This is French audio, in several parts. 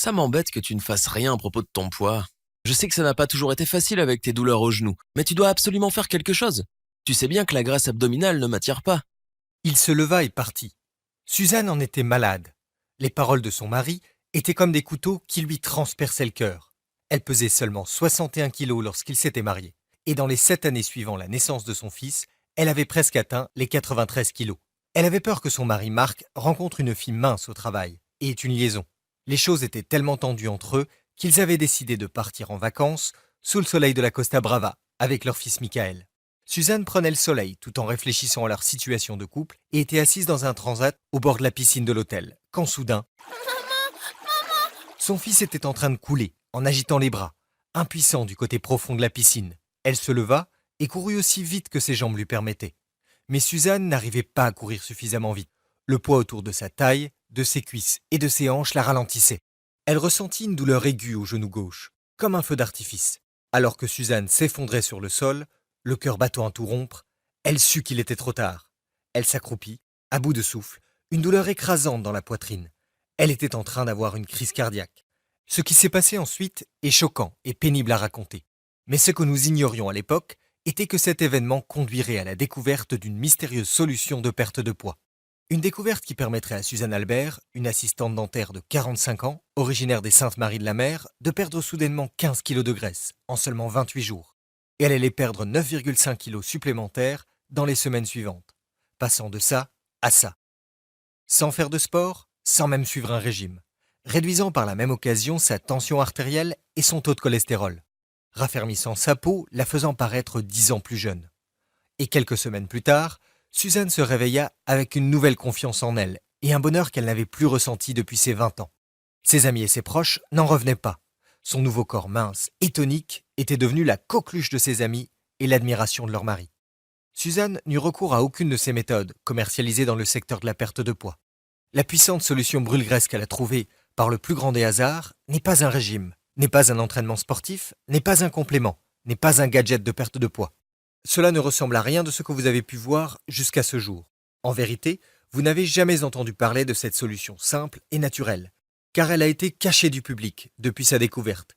Ça m'embête que tu ne fasses rien à propos de ton poids. Je sais que ça n'a pas toujours été facile avec tes douleurs aux genoux, mais tu dois absolument faire quelque chose. Tu sais bien que la graisse abdominale ne m'attire pas. Il se leva et partit. Suzanne en était malade. Les paroles de son mari étaient comme des couteaux qui lui transperçaient le cœur. Elle pesait seulement 61 kilos lorsqu'ils s'étaient mariés. Et dans les 7 années suivant la naissance de son fils, elle avait presque atteint les 93 kilos. Elle avait peur que son mari Marc rencontre une fille mince au travail et ait une liaison. Les choses étaient tellement tendues entre eux qu'ils avaient décidé de partir en vacances sous le soleil de la Costa Brava avec leur fils Michael. Suzanne prenait le soleil tout en réfléchissant à leur situation de couple et était assise dans un transat au bord de la piscine de l'hôtel, quand soudain, son fils était en train de couler, en agitant les bras, impuissant du côté profond de la piscine. Elle se leva et courut aussi vite que ses jambes lui permettaient. Mais Suzanne n'arrivait pas à courir suffisamment vite. Le poids autour de sa taille, de ses cuisses et de ses hanches la ralentissait. Elle ressentit une douleur aiguë au genou gauche, comme un feu d'artifice. Alors que Suzanne s'effondrait sur le sol, le cœur battant à tout rompre, elle sut qu'il était trop tard. Elle s'accroupit, à bout de souffle, une douleur écrasante dans la poitrine. Elle était en train d'avoir une crise cardiaque. Ce qui s'est passé ensuite est choquant et pénible à raconter. Mais ce que nous ignorions à l'époque était que cet événement conduirait à la découverte d'une mystérieuse solution de perte de poids. Une découverte qui permettrait à Suzanne Albert, une assistante dentaire de 45 ans, originaire des Saintes-Maries-de-la-Mer, de perdre soudainement 15 kilos de graisse en seulement 28 jours. Et elle allait perdre 9,5 kilos supplémentaires dans les semaines suivantes, passant de ça à ça. Sans faire de sport, sans même suivre un régime, réduisant par la même occasion sa tension artérielle et son taux de cholestérol, raffermissant sa peau, la faisant paraître 10 ans plus jeune. Et quelques semaines plus tard, Suzanne se réveilla avec une nouvelle confiance en elle et un bonheur qu'elle n'avait plus ressenti depuis ses 20 ans. Ses amis et ses proches n'en revenaient pas. Son nouveau corps mince et tonique était devenu la coqueluche de ses amis et l'admiration de leur mari. Suzanne n'eut recours à aucune de ces méthodes commercialisées dans le secteur de la perte de poids. La puissante solution brûle-graisse qu'elle a trouvée par le plus grand des hasards n'est pas un régime, n'est pas un entraînement sportif, n'est pas un complément, n'est pas un gadget de perte de poids. Cela ne ressemble à rien de ce que vous avez pu voir jusqu'à ce jour. En vérité, vous n'avez jamais entendu parler de cette solution simple et naturelle, car elle a été cachée du public depuis sa découverte.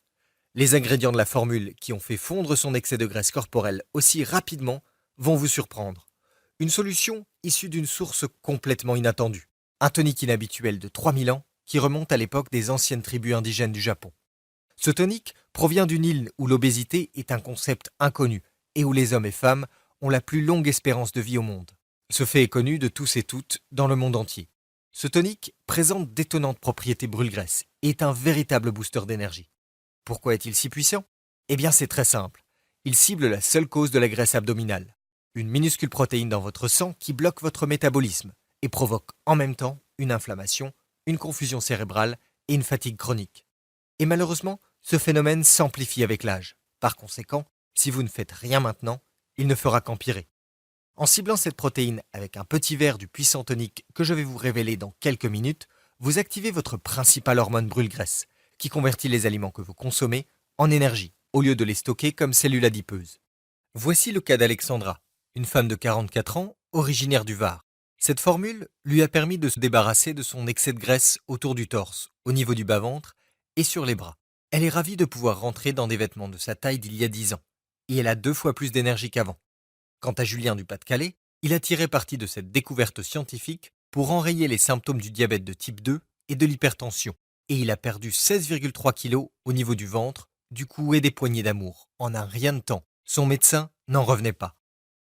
Les ingrédients de la formule qui ont fait fondre son excès de graisse corporelle aussi rapidement vont vous surprendre. Une solution issue d'une source complètement inattendue. Un tonique inhabituel de 3000 ans qui remonte à l'époque des anciennes tribus indigènes du Japon. Ce tonique provient d'une île où l'obésité est un concept inconnu et où les hommes et femmes ont la plus longue espérance de vie au monde. Ce fait est connu de tous et toutes dans le monde entier. Ce tonique présente d'étonnantes propriétés brûle-graisse et est un véritable booster d'énergie. Pourquoi est-il si puissant? Eh bien c'est très simple. Il cible la seule cause de la graisse abdominale. Une minuscule protéine dans votre sang qui bloque votre métabolisme et provoque en même temps une inflammation, une confusion cérébrale et une fatigue chronique. Et malheureusement, ce phénomène s'amplifie avec l'âge. Par conséquent, si vous ne faites rien maintenant, il ne fera qu'empirer. En ciblant cette protéine avec un petit verre du puissant tonique que je vais vous révéler dans quelques minutes, vous activez votre principale hormone brûle-graisse, qui convertit les aliments que vous consommez en énergie, au lieu de les stocker comme cellules adipeuses. Voici le cas d'Alexandra, une femme de 44 ans, originaire du Var. Cette formule lui a permis de se débarrasser de son excès de graisse autour du torse, au niveau du bas-ventre et sur les bras. Elle est ravie de pouvoir rentrer dans des vêtements de sa taille d'il y a 10 ans, et elle a 2 fois plus d'énergie qu'avant. Quant à Julien du Pas-de-Calais, il a tiré parti de cette découverte scientifique pour enrayer les symptômes du diabète de type 2 et de l'hypertension, et il a perdu 16,3 kilos au niveau du ventre, du cou et des poignées d'amour, en un rien de temps. Son médecin n'en revenait pas.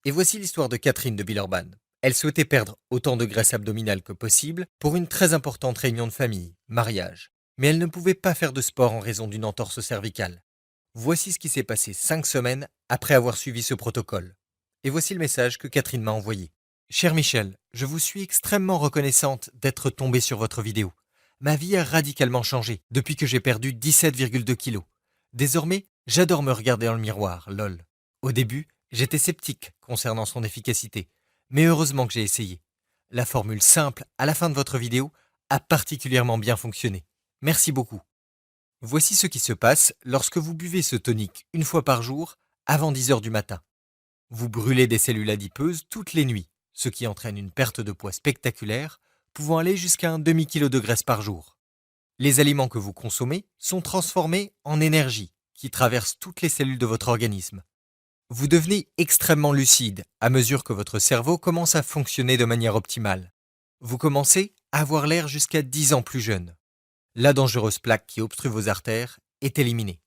Et voici l'histoire de Catherine de Villeurbanne. Elle souhaitait perdre autant de graisse abdominale que possible pour une très importante réunion de famille, mariage. Mais elle ne pouvait pas faire de sport en raison d'une entorse cervicale. Voici ce qui s'est passé 5 semaines après avoir suivi ce protocole. Et voici le message que Catherine m'a envoyé. Cher Michel, je vous suis extrêmement reconnaissante d'être tombée sur votre vidéo. Ma vie a radicalement changé depuis que j'ai perdu 17,2 kilos. Désormais, j'adore me regarder dans le miroir, lol. Au début, j'étais sceptique concernant son efficacité, mais heureusement que j'ai essayé. La formule simple à la fin de votre vidéo a particulièrement bien fonctionné. Merci beaucoup. Voici ce qui se passe lorsque vous buvez ce tonique 1 fois par jour avant 10 heures du matin. Vous brûlez des cellules adipeuses toutes les nuits, ce qui entraîne une perte de poids spectaculaire, pouvant aller jusqu'à un demi-kilo de graisse par jour. Les aliments que vous consommez sont transformés en énergie qui traverse toutes les cellules de votre organisme. Vous devenez extrêmement lucide à mesure que votre cerveau commence à fonctionner de manière optimale. Vous commencez à avoir l'air jusqu'à 10 ans plus jeune. La dangereuse plaque qui obstrue vos artères est éliminée.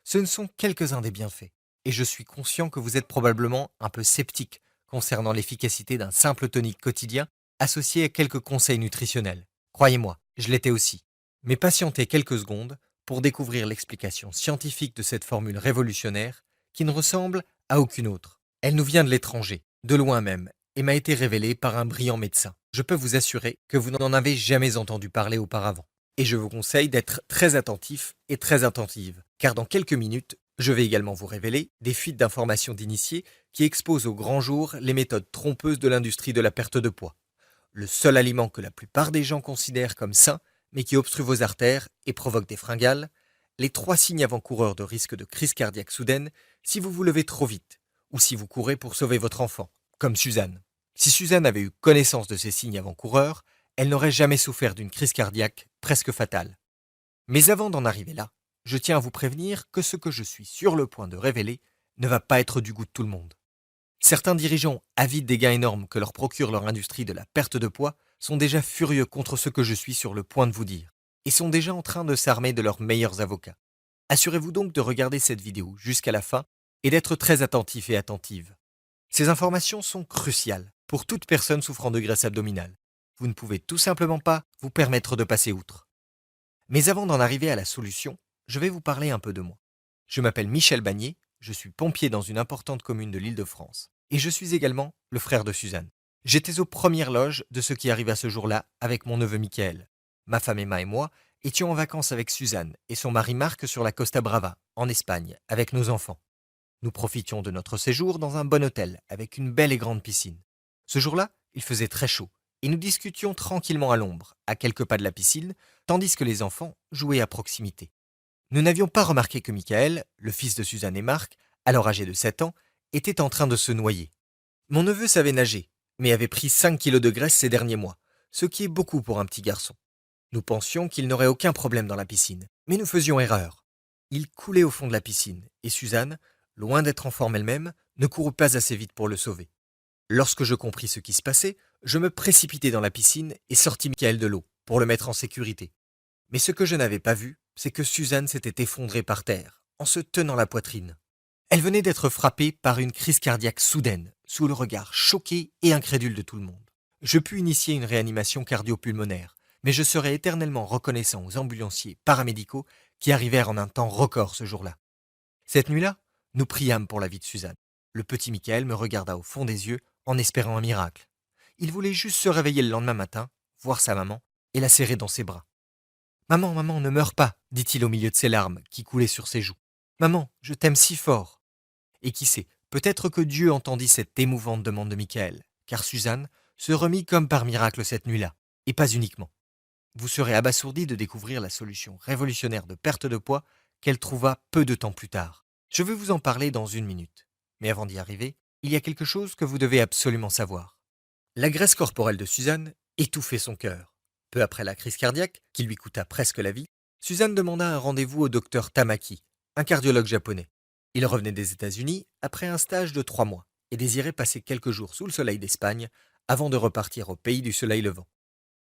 Ce ne sont quelques-uns des bienfaits, et je suis conscient que vous êtes probablement un peu sceptique concernant l'efficacité d'un simple tonique quotidien associé à quelques conseils nutritionnels. Croyez-moi, je l'étais aussi. Mais patientez quelques secondes pour découvrir l'explication scientifique de cette formule révolutionnaire qui ne ressemble à aucune autre. Elle nous vient de l'étranger, de loin même, et m'a été révélée par un brillant médecin. Je peux vous assurer que vous n'en avez jamais entendu parler auparavant. Et je vous conseille d'être très attentif et très attentive, car dans quelques minutes, je vais également vous révéler des fuites d'informations d'initiés qui exposent au grand jour les méthodes trompeuses de l'industrie de la perte de poids. Le seul aliment que la plupart des gens considèrent comme sain, mais qui obstrue vos artères et provoque des fringales, les 3 signes avant-coureurs de risque de crise cardiaque soudaine si vous vous levez trop vite, ou si vous courez pour sauver votre enfant, comme Suzanne. Si Suzanne avait eu connaissance de ces signes avant-coureurs, elle n'aurait jamais souffert d'une crise cardiaque presque fatale. Mais avant d'en arriver là, je tiens à vous prévenir que ce que je suis sur le point de révéler ne va pas être du goût de tout le monde. Certains dirigeants avides des gains énormes que leur procure leur industrie de la perte de poids sont déjà furieux contre ce que je suis sur le point de vous dire, et sont déjà en train de s'armer de leurs meilleurs avocats. Assurez-vous donc de regarder cette vidéo jusqu'à la fin et d'être très attentif et attentive. Ces informations sont cruciales pour toute personne souffrant de graisse abdominale. Vous ne pouvez tout simplement pas vous permettre de passer outre. Mais avant d'en arriver à la solution, je vais vous parler un peu de moi. Je m'appelle Michel Bagné, je suis pompier dans une importante commune de l'Île-de-France. Et je suis également le frère de Suzanne. J'étais aux premières loges de ce qui arriva ce jour-là avec mon neveu Michael. Ma femme Emma et moi étions en vacances avec Suzanne et son mari Marc sur la Costa Brava, en Espagne, avec nos enfants. Nous profitions de notre séjour dans un bon hôtel avec une belle et grande piscine. Ce jour-là, il faisait très chaud et nous discutions tranquillement à l'ombre, à quelques pas de la piscine, tandis que les enfants jouaient à proximité. Nous n'avions pas remarqué que Michael, le fils de Suzanne et Marc, alors âgé de 7 ans, était en train de se noyer. Mon neveu savait nager, mais avait pris 5 kilos de graisse ces derniers mois, ce qui est beaucoup pour un petit garçon. Nous pensions qu'il n'aurait aucun problème dans la piscine, mais nous faisions erreur. Il coulait au fond de la piscine, et Suzanne, loin d'être en forme elle-même, ne courut pas assez vite pour le sauver. Lorsque je compris ce qui se passait, je me précipitai dans la piscine et sortis Michael de l'eau, pour le mettre en sécurité. Mais ce que je n'avais pas vu, c'est que Suzanne s'était effondrée par terre, en se tenant la poitrine. Elle venait d'être frappée par une crise cardiaque soudaine, sous le regard choqué et incrédule de tout le monde. Je pus initier une réanimation cardio-pulmonaire, mais je serai éternellement reconnaissant aux ambulanciers paramédicaux qui arrivèrent en un temps record ce jour-là. Cette nuit-là, nous priâmes pour la vie de Suzanne. Le petit Michael me regarda au fond des yeux en espérant un miracle. Il voulait juste se réveiller le lendemain matin, voir sa maman et la serrer dans ses bras. « Maman, maman, ne meurs pas !» dit-il au milieu de ses larmes qui coulaient sur ses joues. « Maman, je t'aime si fort !» Et qui sait, peut-être que Dieu entendit cette émouvante demande de Michael, car Suzanne se remit comme par miracle cette nuit-là, et pas uniquement. Vous serez abasourdi de découvrir la solution révolutionnaire de perte de poids qu'elle trouva peu de temps plus tard. Je vais vous en parler dans 1 minute. Mais avant d'y arriver, il y a quelque chose que vous devez absolument savoir. La graisse corporelle de Suzanne étouffait son cœur. Peu après la crise cardiaque, qui lui coûta presque la vie, Suzanne demanda un rendez-vous au docteur Tamaki, un cardiologue japonais. Il revenait des États-Unis après un stage de 3 mois et désirait passer quelques jours sous le soleil d'Espagne avant de repartir au pays du soleil levant.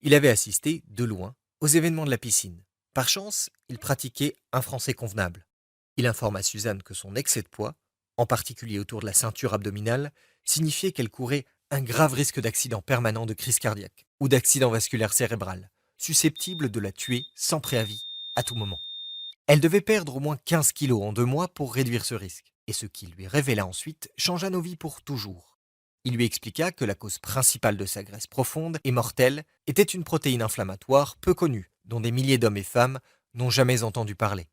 Il avait assisté, de loin, aux événements de la piscine. Par chance, il pratiquait un français convenable. Il informa Suzanne que son excès de poids, en particulier autour de la ceinture abdominale, signifiait qu'elle courait un grave risque d'accident permanent de crise cardiaque ou d'accident vasculaire cérébral, susceptible de la tuer sans préavis, à tout moment. Elle devait perdre au moins 15 kilos en 2 mois pour réduire ce risque, et ce qu'il lui révéla ensuite changea nos vies pour toujours. Il lui expliqua que la cause principale de sa graisse profonde et mortelle était une protéine inflammatoire peu connue, dont des milliers d'hommes et femmes n'ont jamais entendu parler.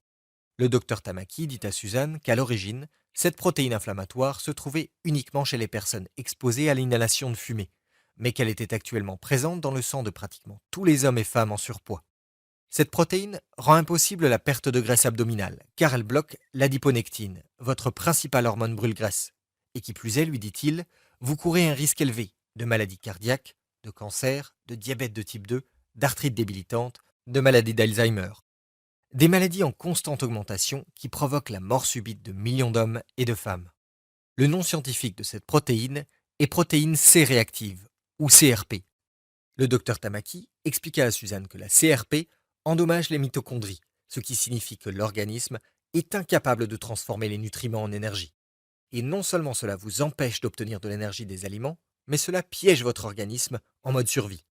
Le docteur Tamaki dit à Suzanne qu'à l'origine, cette protéine inflammatoire se trouvait uniquement chez les personnes exposées à l'inhalation de fumée, mais qu'elle était actuellement présente dans le sang de pratiquement tous les hommes et femmes en surpoids. Cette protéine rend impossible la perte de graisse abdominale, car elle bloque l'adiponectine, votre principale hormone brûle-graisse. Et qui plus est, lui dit-il, vous courez un risque élevé de maladies cardiaques, de cancer, de diabète de type 2, d'arthrite débilitante, de maladies d'Alzheimer. Des maladies en constante augmentation qui provoquent la mort subite de millions d'hommes et de femmes. Le nom scientifique de cette protéine est protéine C-réactive, ou CRP. Le docteur Tamaki expliqua à Suzanne que la CRP endommage les mitochondries, ce qui signifie que l'organisme est incapable de transformer les nutriments en énergie. Et non seulement cela vous empêche d'obtenir de l'énergie des aliments, mais cela piège votre organisme en mode survie.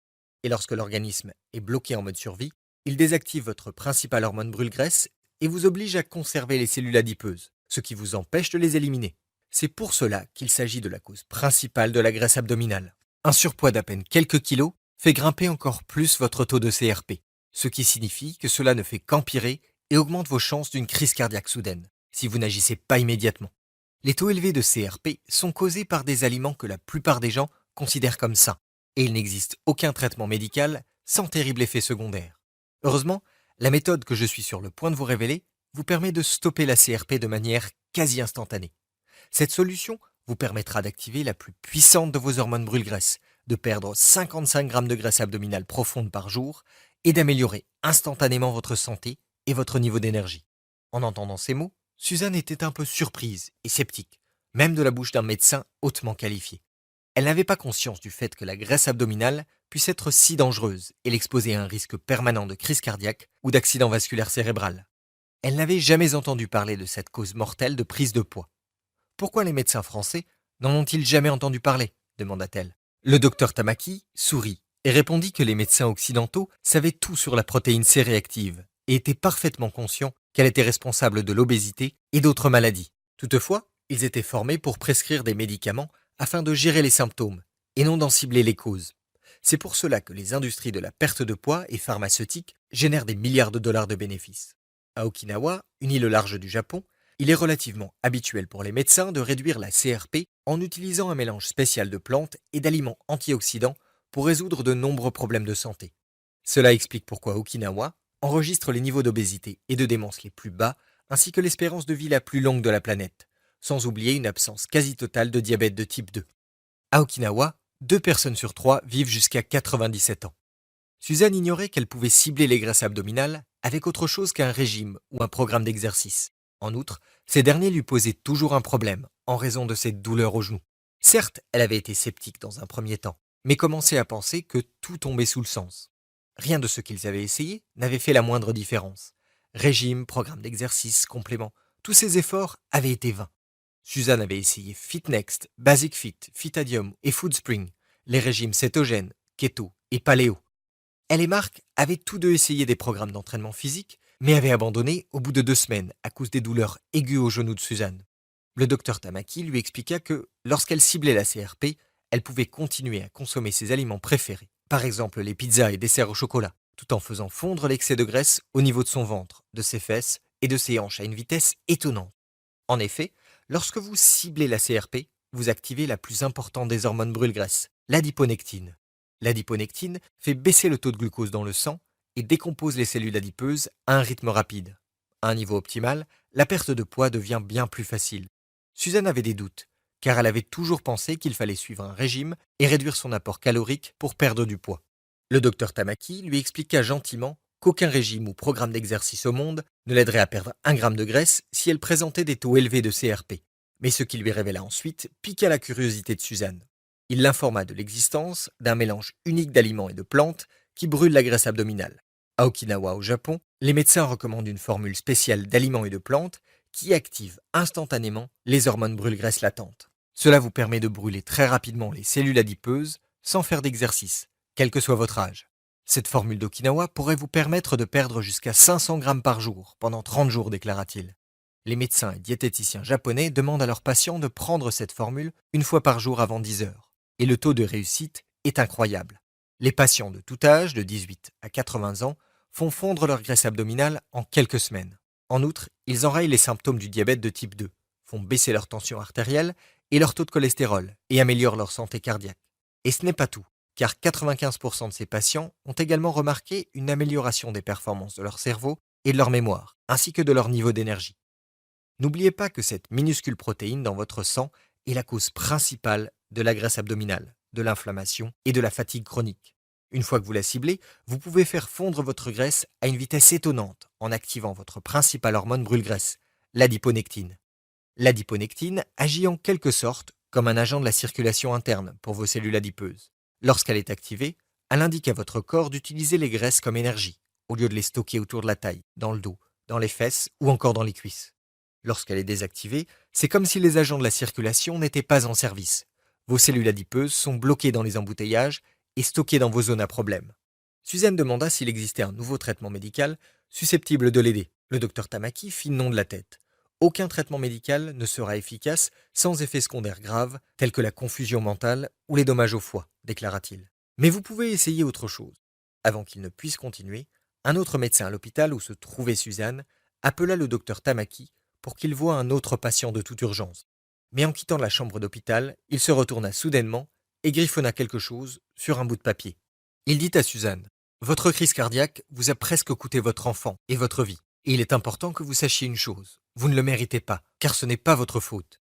Et lorsque l'organisme est bloqué en mode survie, il désactive votre principale hormone brûle-graisse et vous oblige à conserver les cellules adipeuses, ce qui vous empêche de les éliminer. C'est pour cela qu'il s'agit de la cause principale de la graisse abdominale. Un surpoids d'à peine quelques kilos fait grimper encore plus votre taux de CRP, ce qui signifie que cela ne fait qu'empirer et augmente vos chances d'une crise cardiaque soudaine, si vous n'agissez pas immédiatement. Les taux élevés de CRP sont causés par des aliments que la plupart des gens considèrent comme sains, et il n'existe aucun traitement médical sans terrible effet secondaire. Heureusement, la méthode que je suis sur le point de vous révéler vous permet de stopper la CRP de manière quasi instantanée. Cette solution vous permettra d'activer la plus puissante de vos hormones brûle-graisse, de perdre 55 grammes de graisse abdominale profonde par jour et d'améliorer instantanément votre santé et votre niveau d'énergie. En entendant ces mots, Suzanne était un peu surprise et sceptique, même de la bouche d'un médecin hautement qualifié. Elle n'avait pas conscience du fait que la graisse abdominale puisse être si dangereuse et l'exposer à un risque permanent de crise cardiaque ou d'accident vasculaire cérébral. Elle n'avait jamais entendu parler de cette cause mortelle de prise de poids. Pourquoi les médecins français n'en ont-ils jamais entendu parler demanda-t-elle. Le docteur Tamaki sourit et répondit que les médecins occidentaux savaient tout sur la protéine C-réactive et étaient parfaitement conscients qu'elle était responsable de l'obésité et d'autres maladies. Toutefois, ils étaient formés pour prescrire des médicaments afin de gérer les symptômes et non d'en cibler les causes. C'est pour cela que les industries de la perte de poids et pharmaceutiques génèrent des milliards de dollars de bénéfices. À Okinawa, une île au large du Japon, il est relativement habituel pour les médecins de réduire la CRP en utilisant un mélange spécial de plantes et d'aliments antioxydants pour résoudre de nombreux problèmes de santé. Cela explique pourquoi Okinawa enregistre les niveaux d'obésité et de démence les plus bas, ainsi que l'espérance de vie la plus longue de la planète, sans oublier une absence quasi totale de diabète de type 2. À Okinawa, 2 personnes sur 3 vivent jusqu'à 97 ans. Suzanne ignorait qu'elle pouvait cibler les graisses abdominales avec autre chose qu'un régime ou un programme d'exercice. En outre, ces derniers lui posaient toujours un problème en raison de ses douleurs aux genoux. Certes, elle avait été sceptique dans un premier temps, mais commençait à penser que tout tombait sous le sens. Rien de ce qu'ils avaient essayé n'avait fait la moindre différence. Régime, programme d'exercice, complément, tous ces efforts avaient été vains. Suzanne avait essayé FitNext, Basic Fit, Fitadium et Foodspring, les régimes cétogènes, keto et paléo. Elle et Marc avaient tous deux essayé des programmes d'entraînement physique, mais avaient abandonné au bout de 2 semaines à cause des douleurs aiguës aux genoux de Suzanne. Le docteur Tamaki lui expliqua que, lorsqu'elle ciblait la CRP, elle pouvait continuer à consommer ses aliments préférés, par exemple les pizzas et desserts au chocolat, tout en faisant fondre l'excès de graisse au niveau de son ventre, de ses fesses et de ses hanches à une vitesse étonnante. En effet, lorsque vous ciblez la CRP, vous activez la plus importante des hormones brûle-graisse, l'adiponectine. L'adiponectine fait baisser le taux de glucose dans le sang et décompose les cellules adipeuses à un rythme rapide. À un niveau optimal, la perte de poids devient bien plus facile. Suzanne avait des doutes, car elle avait toujours pensé qu'il fallait suivre un régime et réduire son apport calorique pour perdre du poids. Le docteur Tamaki lui expliqua gentiment qu'aucun régime ou programme d'exercice au monde ne l'aiderait à perdre 1 gramme de graisse si elle présentait des taux élevés de CRP. Mais ce qu'il lui révéla ensuite piqua la curiosité de Suzanne. Il l'informa de l'existence d'un mélange unique d'aliments et de plantes qui brûle la graisse abdominale. À Okinawa, au Japon, les médecins recommandent une formule spéciale d'aliments et de plantes qui active instantanément les hormones brûle-graisse latentes. Cela vous permet de brûler très rapidement les cellules adipeuses sans faire d'exercice, quel que soit votre âge. Cette formule d'Okinawa pourrait vous permettre de perdre jusqu'à 500 grammes par jour pendant 30 jours, déclara-t-il. Les médecins et diététiciens japonais demandent à leurs patients de prendre cette formule 1 fois par jour avant 10 heures. Et le taux de réussite est incroyable. Les patients de tout âge, de 18 à 80 ans, font fondre leur graisse abdominale en quelques semaines. En outre, ils enrayent les symptômes du diabète de type 2, font baisser leur tension artérielle et leur taux de cholestérol et améliorent leur santé cardiaque. Et ce n'est pas tout, car 95% de ces patients ont également remarqué une amélioration des performances de leur cerveau et de leur mémoire, ainsi que de leur niveau d'énergie. N'oubliez pas que cette minuscule protéine dans votre sang est la cause principale de la graisse abdominale, de l'inflammation et de la fatigue chronique. Une fois que vous la ciblez, vous pouvez faire fondre votre graisse à une vitesse étonnante en activant votre principale hormone brûle-graisse, l'adiponectine. L'adiponectine agit en quelque sorte comme un agent de la circulation interne pour vos cellules adipeuses. Lorsqu'elle est activée, elle indique à votre corps d'utiliser les graisses comme énergie, au lieu de les stocker autour de la taille, dans le dos, dans les fesses ou encore dans les cuisses. Lorsqu'elle est désactivée, c'est comme si les agents de la circulation n'étaient pas en service. Vos cellules adipeuses sont bloquées dans les embouteillages et stockées dans vos zones à problème. Suzanne demanda s'il existait un nouveau traitement médical susceptible de l'aider. Le docteur Tamaki fit non de la tête. Aucun traitement médical ne sera efficace sans effets secondaires graves tels que la confusion mentale ou les dommages au foie, déclara-t-il. Mais vous pouvez essayer autre chose. Avant qu'il ne puisse continuer, un autre médecin à l'hôpital où se trouvait Suzanne appela le docteur Tamaki pour qu'il voie un autre patient de toute urgence. Mais en quittant la chambre d'hôpital, il se retourna soudainement et griffonna quelque chose sur un bout de papier. Il dit à Suzanne: Votre crise cardiaque vous a presque coûté votre enfant et votre vie. Et il est important que vous sachiez une chose, vous ne le méritez pas, car ce n'est pas votre faute.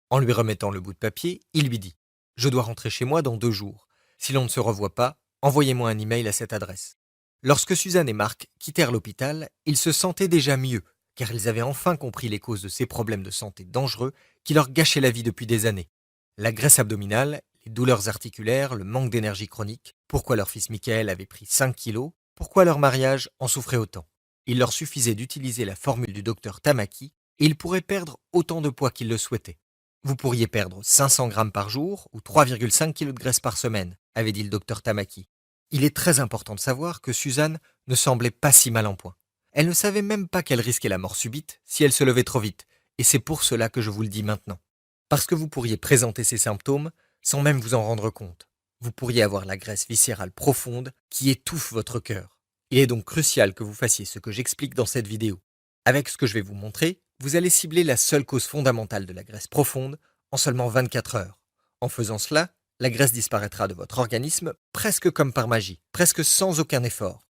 En lui remettant le bout de papier, il lui dit: Je dois rentrer chez moi dans 2 jours. Si l'on ne se revoit pas, envoyez-moi un email à cette adresse. Lorsque Suzanne et Marc quittèrent l'hôpital, ils se sentaient déjà mieux, car ils avaient enfin compris les causes de ces problèmes de santé dangereux qui leur gâchaient la vie depuis des années. La graisse abdominale, les douleurs articulaires, le manque d'énergie chronique, pourquoi leur fils Michael avait pris 5 kilos, pourquoi leur mariage en souffrait autant. Il leur suffisait d'utiliser la formule du docteur Tamaki et ils pourraient perdre autant de poids qu'ils le souhaitaient. Vous pourriez perdre 500 grammes par jour ou 3,5 kg de graisse par semaine, avait dit le docteur Tamaki. Il est très important de savoir que Suzanne ne semblait pas si mal en point. Elle ne savait même pas qu'elle risquait la mort subite si elle se levait trop vite, et c'est pour cela que je vous le dis maintenant. Parce que vous pourriez présenter ces symptômes sans même vous en rendre compte. Vous pourriez avoir la graisse viscérale profonde qui étouffe votre cœur. Il est donc crucial que vous fassiez ce que j'explique dans cette vidéo. Avec ce que je vais vous montrer, vous allez cibler la seule cause fondamentale de la graisse profonde en seulement 24 heures. En faisant cela, la graisse disparaîtra de votre organisme presque comme par magie, presque sans aucun effort.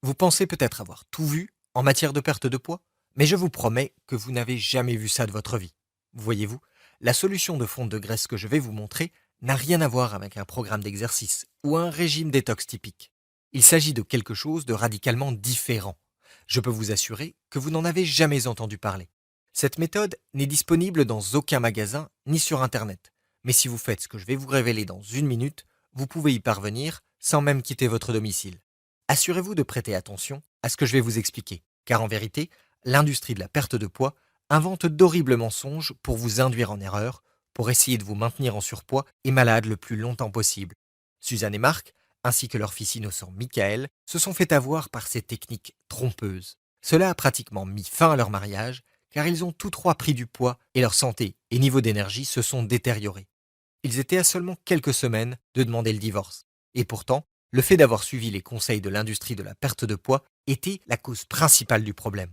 Vous pensez peut-être avoir tout vu en matière de perte de poids, mais je vous promets que vous n'avez jamais vu ça de votre vie. Voyez-vous, la solution de fonte de graisse que je vais vous montrer n'a rien à voir avec un programme d'exercice ou un régime détox typique. Il s'agit de quelque chose de radicalement différent. Je peux vous assurer que vous n'en avez jamais entendu parler. Cette méthode n'est disponible dans aucun magasin ni sur Internet. Mais si vous faites ce que je vais vous révéler dans 1 minute, vous pouvez y parvenir sans même quitter votre domicile. Assurez-vous de prêter attention à ce que je vais vous expliquer, car en vérité, l'industrie de la perte de poids invente d'horribles mensonges pour vous induire en erreur, pour essayer de vous maintenir en surpoids et malade le plus longtemps possible. Suzanne et Marc, ainsi que leur fils innocent Michael, se sont fait avoir par ces techniques trompeuses. Cela a pratiquement mis fin à leur mariage, car ils ont tous trois pris du poids et leur santé et niveau d'énergie se sont détériorés. Ils étaient à seulement quelques semaines de demander le divorce. Et pourtant, le fait d'avoir suivi les conseils de l'industrie de la perte de poids était la cause principale du problème.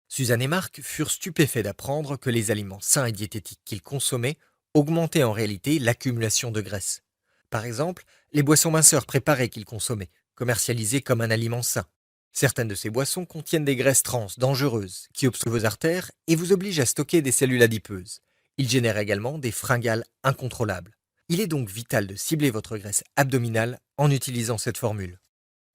Suzanne et Marc furent stupéfaits d'apprendre que les aliments sains et diététiques qu'ils consommaient augmentaient en réalité l'accumulation de graisse. Par exemple, les boissons minceurs préparées qu'ils consommaient, commercialisées comme un aliment sain. Certaines de ces boissons contiennent des graisses trans dangereuses qui obstruent vos artères et vous obligent à stocker des cellules adipeuses. Ils génèrent également des fringales incontrôlables. Il est donc vital de cibler votre graisse abdominale en utilisant cette formule.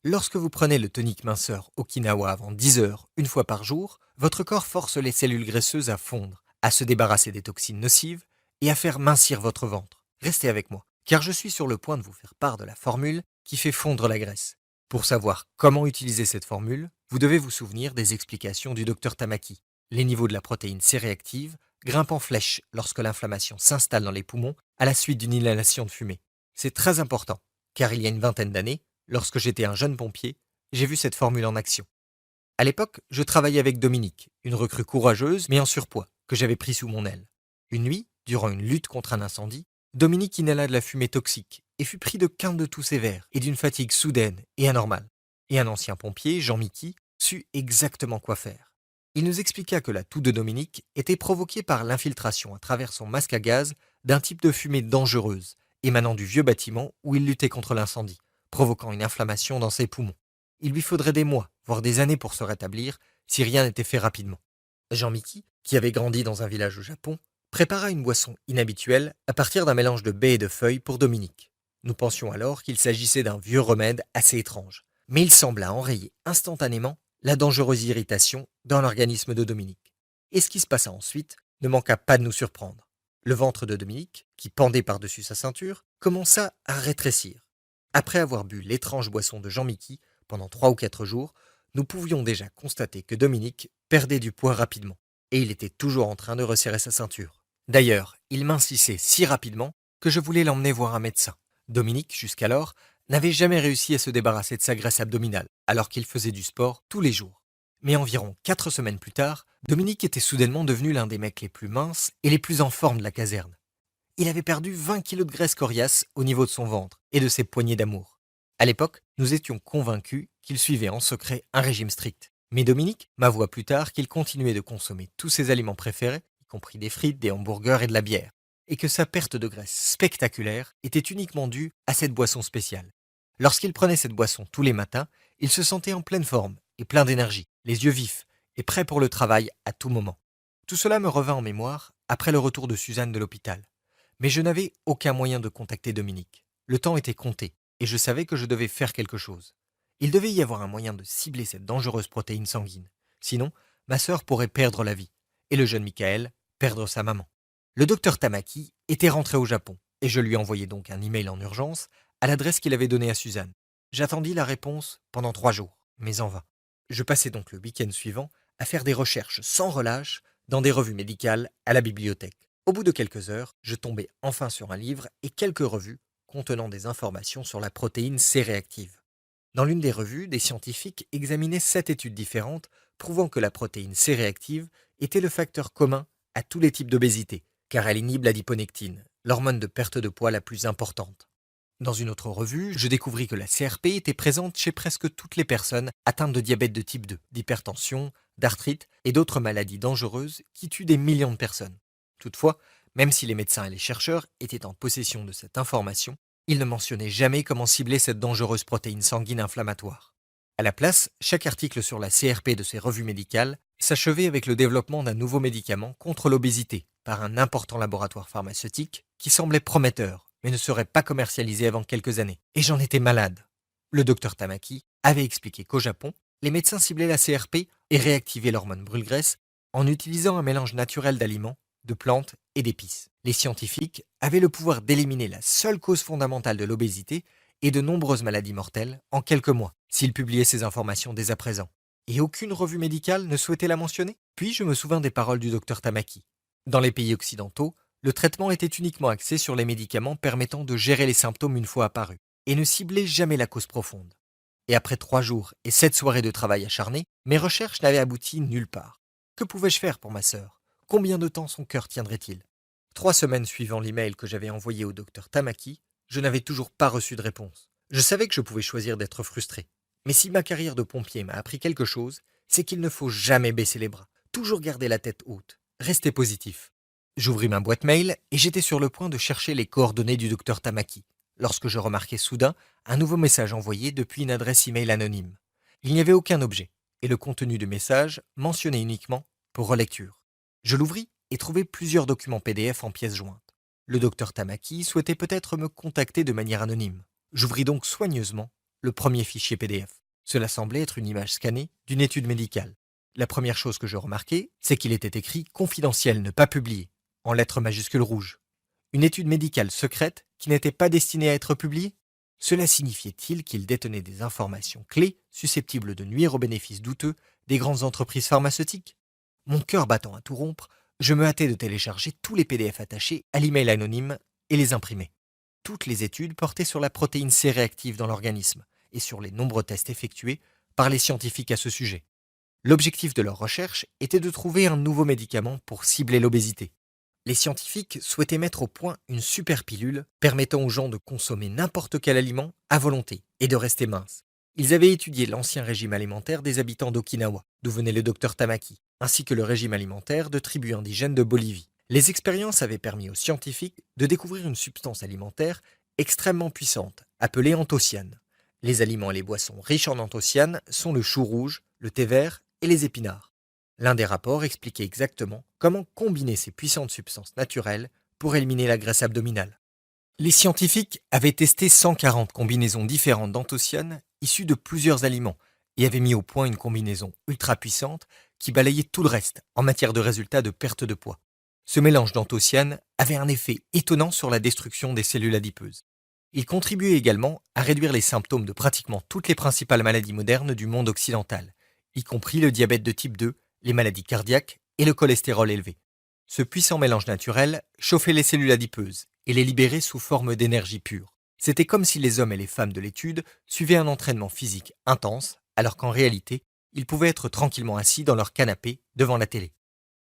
Lorsque vous prenez le tonique minceur Okinawa avant 10 heures, une fois par jour, votre corps force les cellules graisseuses à fondre, à se débarrasser des toxines nocives et à faire mincir votre ventre. Restez avec moi, car je suis sur le point de vous faire part de la formule qui fait fondre la graisse. Pour savoir comment utiliser cette formule, vous devez vous souvenir des explications du docteur Tamaki. Les niveaux de la protéine C-réactive grimpent en flèche lorsque l'inflammation s'installe dans les poumons à la suite d'une inhalation de fumée. C'est très important, car il y a une vingtaine d'années, lorsque j'étais un jeune pompier, j'ai vu cette formule en action. À l'époque, je travaillais avec Dominique, une recrue courageuse mais en surpoids, que j'avais pris sous mon aile. Une nuit, durant une lutte contre un incendie, Dominique inhala de la fumée toxique et fut pris de quinte de toux sévère et d'une fatigue soudaine et anormale. Et un ancien pompier, Jean-Mickey, sut exactement quoi faire. Il nous expliqua que la toux de Dominique était provoquée par l'infiltration à travers son masque à gaz d'un type de fumée dangereuse, émanant du vieux bâtiment où il luttait contre l'incendie, provoquant une inflammation dans ses poumons. Il lui faudrait des mois, voire des années pour se rétablir, si rien n'était fait rapidement. Jean-Mickey, qui avait grandi dans un village au Japon, prépara une boisson inhabituelle à partir d'un mélange de baies et de feuilles pour Dominique. Nous pensions alors qu'il s'agissait d'un vieux remède assez étrange, mais il sembla enrayer instantanément la dangereuse irritation dans l'organisme de Dominique. Et ce qui se passa ensuite ne manqua pas de nous surprendre. Le ventre de Dominique, qui pendait par-dessus sa ceinture, commença à rétrécir. Après avoir bu l'étrange boisson de Jean-Mickey pendant 3 ou 4 jours, nous pouvions déjà constater que Dominique perdait du poids rapidement, et il était toujours en train de resserrer sa ceinture. D'ailleurs, il mincissait si rapidement que je voulais l'emmener voir un médecin. Dominique, jusqu'alors, n'avait jamais réussi à se débarrasser de sa graisse abdominale, alors qu'il faisait du sport tous les jours. Mais environ 4 semaines plus tard, Dominique était soudainement devenu l'un des mecs les plus minces et les plus en forme de la caserne. Il avait perdu 20 kilos de graisse coriace au niveau de son ventre et de ses poignées d'amour. À l'époque, nous étions convaincus qu'il suivait en secret un régime strict. Mais Dominique m'avoua plus tard qu'il continuait de consommer tous ses aliments préférés, y compris des frites, des hamburgers et de la bière, et que sa perte de graisse spectaculaire était uniquement due à cette boisson spéciale. Lorsqu'il prenait cette boisson tous les matins, il se sentait en pleine forme et plein d'énergie, les yeux vifs et prêt pour le travail à tout moment. Tout cela me revint en mémoire après le retour de Suzanne de l'hôpital. Mais je n'avais aucun moyen de contacter Dominique. Le temps était compté, et je savais que je devais faire quelque chose. Il devait y avoir un moyen de cibler cette dangereuse protéine sanguine. Sinon, ma sœur pourrait perdre la vie, et le jeune Michael perdre sa maman. Le docteur Tamaki était rentré au Japon, et je lui envoyai donc un email en urgence à l'adresse qu'il avait donnée à Suzanne. J'attendis la réponse pendant 3 jours, mais en vain. Je passai donc le week-end suivant à faire des recherches sans relâche dans des revues médicales à la bibliothèque. Au bout de quelques heures, je tombai enfin sur un livre et quelques revues contenant des informations sur la protéine C-réactive. Dans l'une des revues, des scientifiques examinaient 7 études différentes prouvant que la protéine C-réactive était le facteur commun à tous les types d'obésité, car elle inhibe l'adiponectine, l'hormone de perte de poids la plus importante. Dans une autre revue, je découvris que la CRP était présente chez presque toutes les personnes atteintes de diabète de type 2, d'hypertension, d'arthrite et d'autres maladies dangereuses qui tuent des millions de personnes. Toutefois, même si les médecins et les chercheurs étaient en possession de cette information, ils ne mentionnaient jamais comment cibler cette dangereuse protéine sanguine inflammatoire. À la place, chaque article sur la CRP de ces revues médicales s'achevait avec le développement d'un nouveau médicament contre l'obésité par un important laboratoire pharmaceutique qui semblait prometteur, mais ne serait pas commercialisé avant quelques années. Et j'en étais malade. Le docteur Tamaki avait expliqué qu'au Japon, les médecins ciblaient la CRP et réactivaient l'hormone brûle-graisse en utilisant un mélange naturel d'aliments, de plantes et d'épices. Les scientifiques avaient le pouvoir d'éliminer la seule cause fondamentale de l'obésité et de nombreuses maladies mortelles en quelques mois, s'ils publiaient ces informations dès à présent. Et aucune revue médicale ne souhaitait la mentionner. Puis je me souvins des paroles du docteur Tamaki. Dans les pays occidentaux, le traitement était uniquement axé sur les médicaments permettant de gérer les symptômes une fois apparus, et ne ciblait jamais la cause profonde. Et après 3 jours et 7 soirées de travail acharné, mes recherches n'avaient abouti nulle part. Que pouvais-je faire pour ma sœur? Combien de temps son cœur tiendrait-il? 3 semaines suivant l'email que j'avais envoyé au docteur Tamaki, je n'avais toujours pas reçu de réponse. Je savais que je pouvais choisir d'être frustré. Mais si ma carrière de pompier m'a appris quelque chose, c'est qu'il ne faut jamais baisser les bras, toujours garder la tête haute, rester positif. J'ouvris ma boîte mail et j'étais sur le point de chercher les coordonnées du docteur Tamaki, lorsque je remarquai soudain un nouveau message envoyé depuis une adresse email anonyme. Il n'y avait aucun objet, et le contenu du message mentionnait uniquement pour relecture. Je l'ouvris et trouvai plusieurs documents PDF en pièces jointes. Le docteur Tamaki souhaitait peut-être me contacter de manière anonyme. J'ouvris donc soigneusement le premier fichier PDF. Cela semblait être une image scannée d'une étude médicale. La première chose que je remarquai, c'est qu'il était écrit « Confidentiel, ne pas publier » en lettres majuscules rouges. Une étude médicale secrète qui n'était pas destinée à être publiée? Cela signifiait-il qu'il détenait des informations clés susceptibles de nuire aux bénéfices douteux des grandes entreprises pharmaceutiques? Mon cœur battant à tout rompre, je me hâtai de télécharger tous les PDF attachés à l'email anonyme et les imprimer. Toutes les études portaient sur la protéine C réactive dans l'organisme et sur les nombreux tests effectués par les scientifiques à ce sujet. L'objectif de leur recherche était de trouver un nouveau médicament pour cibler l'obésité. Les scientifiques souhaitaient mettre au point une super pilule permettant aux gens de consommer n'importe quel aliment à volonté et de rester minces. Ils avaient étudié l'ancien régime alimentaire des habitants d'Okinawa, d'où venait le docteur Tamaki, ainsi que le régime alimentaire de tribus indigènes de Bolivie. Les expériences avaient permis aux scientifiques de découvrir une substance alimentaire extrêmement puissante, appelée anthocyanes. Les aliments et les boissons riches en anthocyanes sont le chou rouge, le thé vert et les épinards. L'un des rapports expliquait exactement comment combiner ces puissantes substances naturelles pour éliminer la graisse abdominale. Les scientifiques avaient testé 140 combinaisons différentes d'anthocyanes issues de plusieurs aliments et avaient mis au point une combinaison ultra puissante qui balayait tout le reste en matière de résultats de perte de poids. Ce mélange d'anthocyanes avait un effet étonnant sur la destruction des cellules adipeuses. Il contribuait également à réduire les symptômes de pratiquement toutes les principales maladies modernes du monde occidental, y compris le diabète de type 2, les maladies cardiaques et le cholestérol élevé. Ce puissant mélange naturel chauffait les cellules adipeuses et les libérait sous forme d'énergie pure. C'était comme si les hommes et les femmes de l'étude suivaient un entraînement physique intense, alors qu'en réalité, ils pouvaient être tranquillement assis dans leur canapé devant la télé.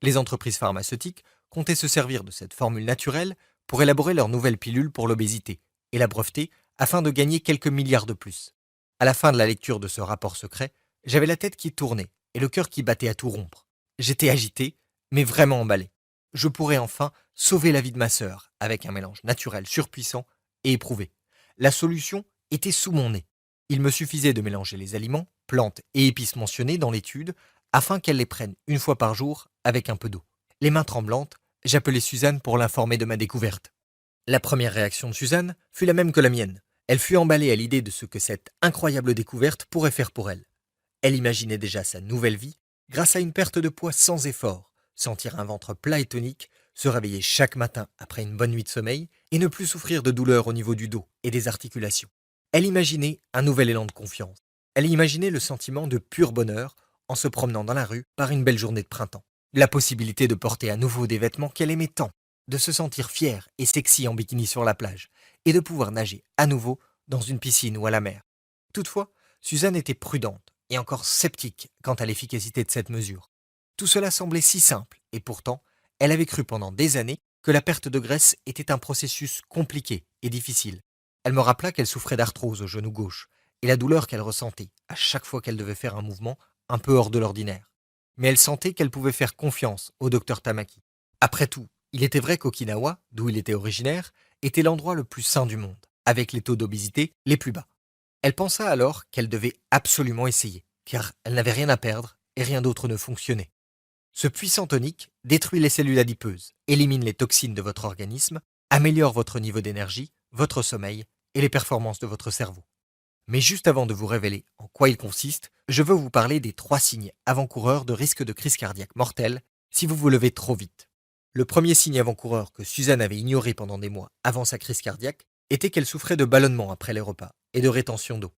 Les entreprises pharmaceutiques comptaient se servir de cette formule naturelle pour élaborer leur nouvelle pilule pour l'obésité et la breveter afin de gagner quelques milliards de plus. À la fin de la lecture de ce rapport secret, j'avais la tête qui tournait et le cœur qui battait à tout rompre. J'étais agité, mais vraiment emballé. Je pourrais enfin sauver la vie de ma sœur avec un mélange naturel surpuissant et éprouvé. La solution était sous mon nez. Il me suffisait de mélanger les aliments, plantes et épices mentionnés dans l'étude afin qu'elle les prenne une fois par jour avec un peu d'eau. Les mains tremblantes, j'appelai Suzanne pour l'informer de ma découverte. La première réaction de Suzanne fut la même que la mienne. Elle fut emballée à l'idée de ce que cette incroyable découverte pourrait faire pour elle. Elle imaginait déjà sa nouvelle vie grâce à une perte de poids sans effort, sentir un ventre plat et tonique, se réveiller chaque matin après une bonne nuit de sommeil et ne plus souffrir de douleurs au niveau du dos et des articulations. Elle imaginait un nouvel élan de confiance. Elle imaginait le sentiment de pur bonheur en se promenant dans la rue par une belle journée de printemps. La possibilité de porter à nouveau des vêtements qu'elle aimait tant, de se sentir fière et sexy en bikini sur la plage et de pouvoir nager à nouveau dans une piscine ou à la mer. Toutefois, Suzanne était prudente et encore sceptique quant à l'efficacité de cette mesure. Tout cela semblait si simple et pourtant, elle avait cru pendant des années que la perte de graisse était un processus compliqué et difficile. Elle me rappela qu'elle souffrait d'arthrose au genou gauche et la douleur qu'elle ressentait à chaque fois qu'elle devait faire un mouvement un peu hors de l'ordinaire. Mais elle sentait qu'elle pouvait faire confiance au docteur Tamaki. Après tout, il était vrai qu'Okinawa, d'où il était originaire, était l'endroit le plus sain du monde, avec les taux d'obésité les plus bas. Elle pensa alors qu'elle devait absolument essayer, car elle n'avait rien à perdre et rien d'autre ne fonctionnait. Ce puissant tonique détruit les cellules adipeuses, élimine les toxines de votre organisme, améliore votre niveau d'énergie, votre sommeil et les performances de votre cerveau. Mais juste avant de vous révéler en quoi il consiste, je veux vous parler des 3 signes avant-coureurs de risque de crise cardiaque mortelle si vous vous levez trop vite. Le premier signe avant-coureur que Suzanne avait ignoré pendant des mois avant sa crise cardiaque était qu'elle souffrait de ballonnements après les repas et de rétention d'eau.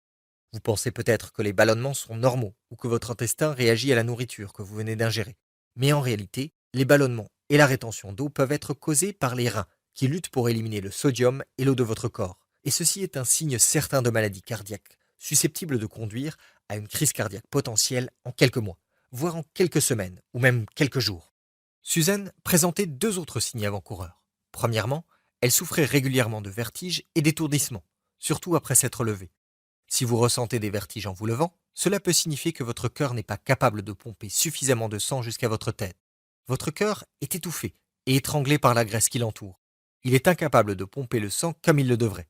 Vous pensez peut-être que les ballonnements sont normaux ou que votre intestin réagit à la nourriture que vous venez d'ingérer. Mais en réalité, les ballonnements et la rétention d'eau peuvent être causés par les reins qui luttent pour éliminer le sodium et l'eau de votre corps. Et ceci est un signe certain de maladie cardiaque, susceptible de conduire à une crise cardiaque potentielle en quelques mois, voire en quelques semaines ou même quelques jours. Suzanne présentait 2 autres signes avant-coureurs. Premièrement, elle souffrait régulièrement de vertiges et d'étourdissements, surtout après s'être levée. Si vous ressentez des vertiges en vous levant, cela peut signifier que votre cœur n'est pas capable de pomper suffisamment de sang jusqu'à votre tête. Votre cœur est étouffé et étranglé par la graisse qui l'entoure. Il est incapable de pomper le sang comme il le devrait.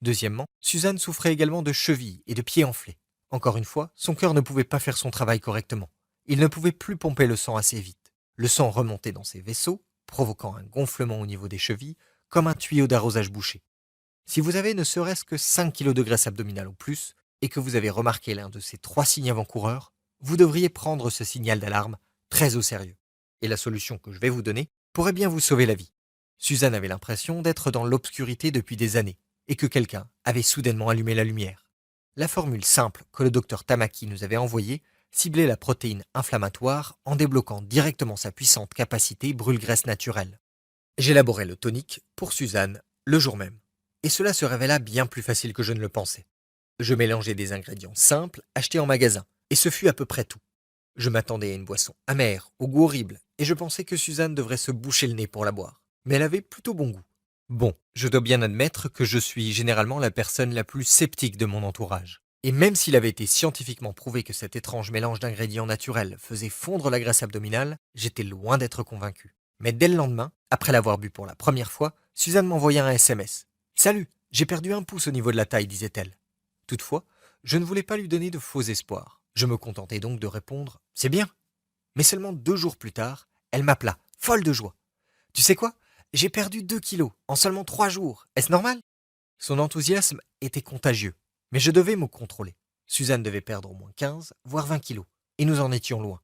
Deuxièmement, Suzanne souffrait également de chevilles et de pieds enflés. Encore une fois, son cœur ne pouvait pas faire son travail correctement. Il ne pouvait plus pomper le sang assez vite. Le sang remontait dans ses vaisseaux, provoquant un gonflement au niveau des chevilles, comme un tuyau d'arrosage bouché. Si vous avez ne serait-ce que 5 kg de graisse abdominale ou plus, et que vous avez remarqué l'un de ces 3 signes avant-coureurs, vous devriez prendre ce signal d'alarme très au sérieux. Et la solution que je vais vous donner pourrait bien vous sauver la vie. Suzanne avait l'impression d'être dans l'obscurité depuis des années, et que quelqu'un avait soudainement allumé la lumière. La formule simple que le docteur Tamaki nous avait envoyée ciblait la protéine inflammatoire en débloquant directement sa puissante capacité brûle-graisse naturelle. J'élaborais le tonique pour Suzanne le jour même. Et cela se révéla bien plus facile que je ne le pensais. Je mélangeais des ingrédients simples achetés en magasin, et ce fut à peu près tout. Je m'attendais à une boisson amère, au goût horrible, et je pensais que Suzanne devrait se boucher le nez pour la boire. Mais elle avait plutôt bon goût. Bon, je dois bien admettre que je suis généralement la personne la plus sceptique de mon entourage. Et même s'il avait été scientifiquement prouvé que cet étrange mélange d'ingrédients naturels faisait fondre la graisse abdominale, j'étais loin d'être convaincu. Mais dès le lendemain, après l'avoir bu pour la première fois, Suzanne m'envoya un SMS. « Salut, j'ai perdu 1 pouce au niveau de la taille, disait-elle. » Toutefois, je ne voulais pas lui donner de faux espoirs. Je me contentais donc de répondre « C'est bien !» Mais seulement 2 jours plus tard, elle m'appela, folle de joie. « Tu sais quoi ? J'ai perdu 2 kilos en seulement 3 jours. Est-ce normal ?» Son enthousiasme était contagieux, mais je devais me contrôler. Suzanne devait perdre au moins 15, voire 20 kilos, et nous en étions loin.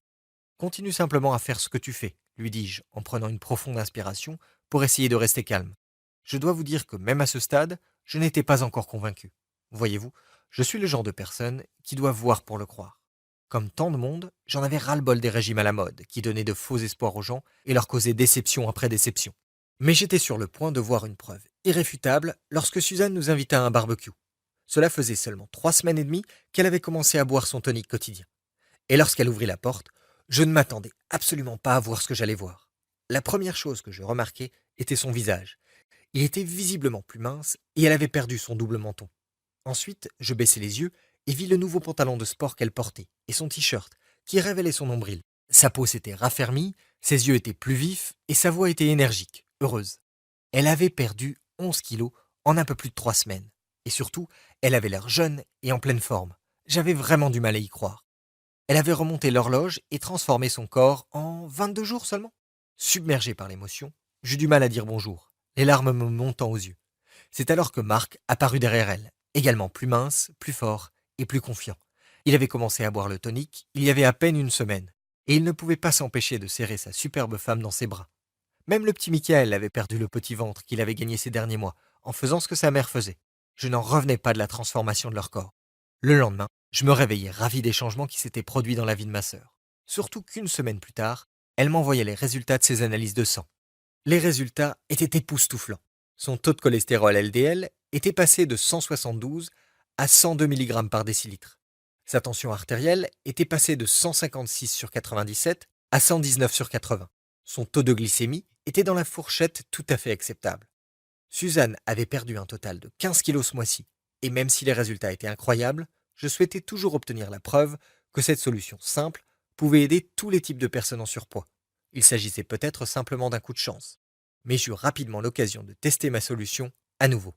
Continue simplement à faire ce que tu fais, lui dis-je en prenant une profonde inspiration pour essayer de rester calme. Je dois vous dire que même à ce stade, je n'étais pas encore convaincu. Voyez-vous, je suis le genre de personne qui doit voir pour le croire. Comme tant de monde, j'en avais ras-le-bol des régimes à la mode, qui donnaient de faux espoirs aux gens et leur causaient déception après déception. Mais j'étais sur le point de voir une preuve irréfutable lorsque Suzanne nous invita à un barbecue. Cela faisait seulement 3 semaines et demie qu'elle avait commencé à boire son tonique quotidien. Et lorsqu'elle ouvrit la porte, je ne m'attendais absolument pas à voir ce que j'allais voir. La première chose que je remarquai était son visage. Il était visiblement plus mince et elle avait perdu son double menton. Ensuite, je baissai les yeux et vis le nouveau pantalon de sport qu'elle portait et son t-shirt qui révélait son nombril. Sa peau s'était raffermie, ses yeux étaient plus vifs et sa voix était énergique, heureuse. Elle avait perdu 11 kilos en un peu plus de 3 semaines. Et surtout, elle avait l'air jeune et en pleine forme. J'avais vraiment du mal à y croire. Elle avait remonté l'horloge et transformé son corps en 22 jours seulement. Submergé par l'émotion, j'eus du mal à dire bonjour, les larmes me montant aux yeux. C'est alors que Marc apparut derrière elle, également plus mince, plus fort et plus confiant. Il avait commencé à boire le tonique il y avait à peine une semaine, et il ne pouvait pas s'empêcher de serrer sa superbe femme dans ses bras. Même le petit Michael avait perdu le petit ventre qu'il avait gagné ces derniers mois, en faisant ce que sa mère faisait. Je n'en revenais pas de la transformation de leur corps. Le lendemain, je me réveillais ravi des changements qui s'étaient produits dans la vie de ma sœur. Surtout qu'une semaine plus tard, elle m'envoyait les résultats de ses analyses de sang. Les résultats étaient époustouflants. Son taux de cholestérol LDL était passé de 172 à 102 mg par décilitre. Sa tension artérielle était passée de 156 sur 97 à 119 sur 80. Son taux de glycémie était dans la fourchette tout à fait acceptable. Suzanne avait perdu un total de 15 kilos ce mois-ci, et même si les résultats étaient incroyables, je souhaitais toujours obtenir la preuve que cette solution simple pouvait aider tous les types de personnes en surpoids. Il s'agissait peut-être simplement d'un coup de chance. Mais j'eus rapidement l'occasion de tester ma solution à nouveau.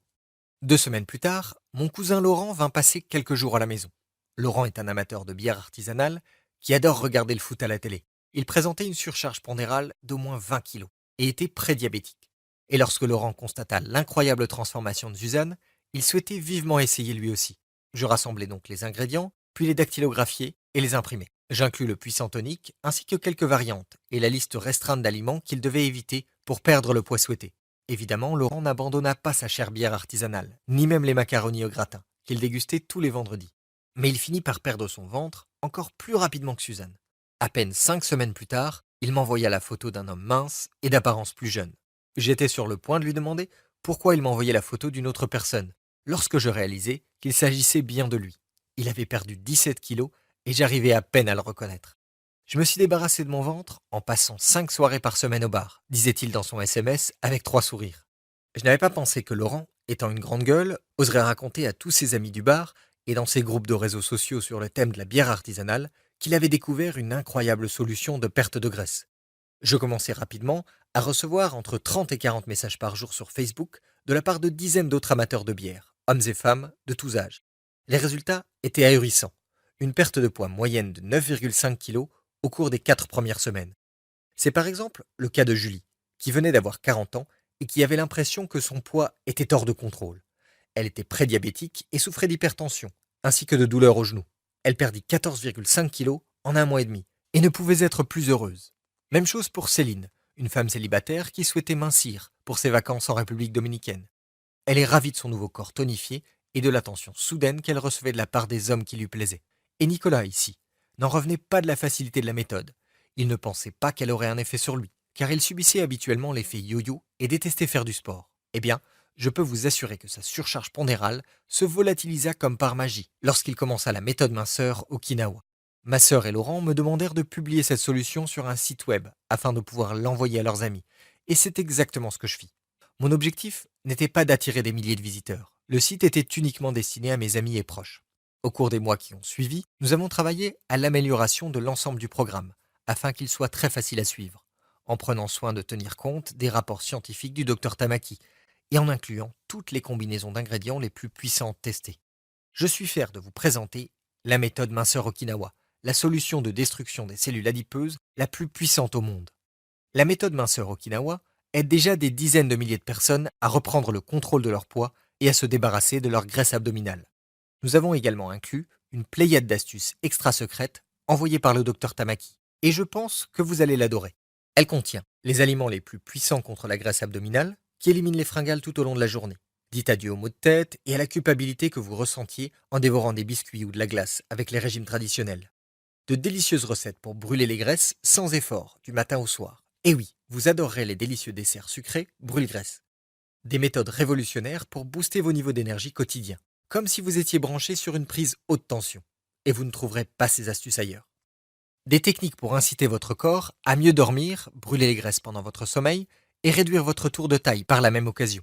2 semaines plus tard, mon cousin Laurent vint passer quelques jours à la maison. Laurent est un amateur de bière artisanale qui adore regarder le foot à la télé. Il présentait une surcharge pondérale d'au moins 20 kilos et était prédiabétique. Et lorsque Laurent constata l'incroyable transformation de Suzanne, il souhaitait vivement essayer lui aussi. Je rassemblai donc les ingrédients, puis les dactylographiai et les imprimai. J'inclus le puissant tonique ainsi que quelques variantes et la liste restreinte d'aliments qu'il devait éviter pour perdre le poids souhaité. Évidemment, Laurent n'abandonna pas sa chère bière artisanale, ni même les macaronis au gratin, qu'il dégustait tous les vendredis. Mais il finit par perdre son ventre encore plus rapidement que Suzanne. À peine 5 semaines plus tard, il m'envoya la photo d'un homme mince et d'apparence plus jeune. J'étais sur le point de lui demander pourquoi il m'envoyait la photo d'une autre personne, lorsque je réalisai qu'il s'agissait bien de lui. Il avait perdu 17 kilos et j'arrivais à peine à le reconnaître. Je me suis débarrassé de mon ventre en passant 5 soirées par semaine au bar, disait-il dans son SMS avec 3 sourires. Je n'avais pas pensé que Laurent, étant une grande gueule, oserait raconter à tous ses amis du bar et dans ses groupes de réseaux sociaux sur le thème de la bière artisanale qu'il avait découvert une incroyable solution de perte de graisse. Je commençai rapidement à recevoir entre 30 et 40 messages par jour sur Facebook de la part de dizaines d'autres amateurs de bière, hommes et femmes de tous âges. Les résultats étaient ahurissants. Une perte de poids moyenne de 9,5 kg au cours des 4 premières semaines. C'est par exemple le cas de Julie, qui venait d'avoir 40 ans et qui avait l'impression que son poids était hors de contrôle. Elle était prédiabétique et souffrait d'hypertension, ainsi que de douleurs aux genoux. Elle perdit 14,5 kg en un mois et demi et ne pouvait être plus heureuse. Même chose pour Céline, une femme célibataire qui souhaitait mincir pour ses vacances en République dominicaine. Elle est ravie de son nouveau corps tonifié et de l'attention soudaine qu'elle recevait de la part des hommes qui lui plaisaient. Et Nicolas, ici, n'en revenait pas de la facilité de la méthode. Il ne pensait pas qu'elle aurait un effet sur lui, car il subissait habituellement l'effet yo-yo et détestait faire du sport. Eh bien, je peux vous assurer que sa surcharge pondérale se volatilisa comme par magie lorsqu'il commença la méthode minceur Okinawa. Ma sœur et Laurent me demandèrent de publier cette solution sur un site web afin de pouvoir l'envoyer à leurs amis. Et c'est exactement ce que je fis. Mon objectif n'était pas d'attirer des milliers de visiteurs. Le site était uniquement destiné à mes amis et proches. Au cours des mois qui ont suivi, nous avons travaillé à l'amélioration de l'ensemble du programme, afin qu'il soit très facile à suivre, en prenant soin de tenir compte des rapports scientifiques du Dr Tamaki et en incluant toutes les combinaisons d'ingrédients les plus puissantes testées. Je suis fier de vous présenter la méthode minceur Okinawa, la solution de destruction des cellules adipeuses la plus puissante au monde. La méthode minceur Okinawa aide déjà des dizaines de milliers de personnes à reprendre le contrôle de leur poids et à se débarrasser de leur graisse abdominale. Nous avons également inclus une pléiade d'astuces extra secrètes envoyées par le docteur Tamaki. Et je pense que vous allez l'adorer. Elle contient les aliments les plus puissants contre la graisse abdominale qui éliminent les fringales tout au long de la journée. Dites adieu aux maux de tête et à la culpabilité que vous ressentiez en dévorant des biscuits ou de la glace avec les régimes traditionnels. De délicieuses recettes pour brûler les graisses sans effort, du matin au soir. Et oui, vous adorerez les délicieux desserts sucrés brûle-graisse. Des méthodes révolutionnaires pour booster vos niveaux d'énergie quotidiens, comme si vous étiez branché sur une prise haute tension. Et vous ne trouverez pas ces astuces ailleurs. Des techniques pour inciter votre corps à mieux dormir, brûler les graisses pendant votre sommeil et réduire votre tour de taille par la même occasion.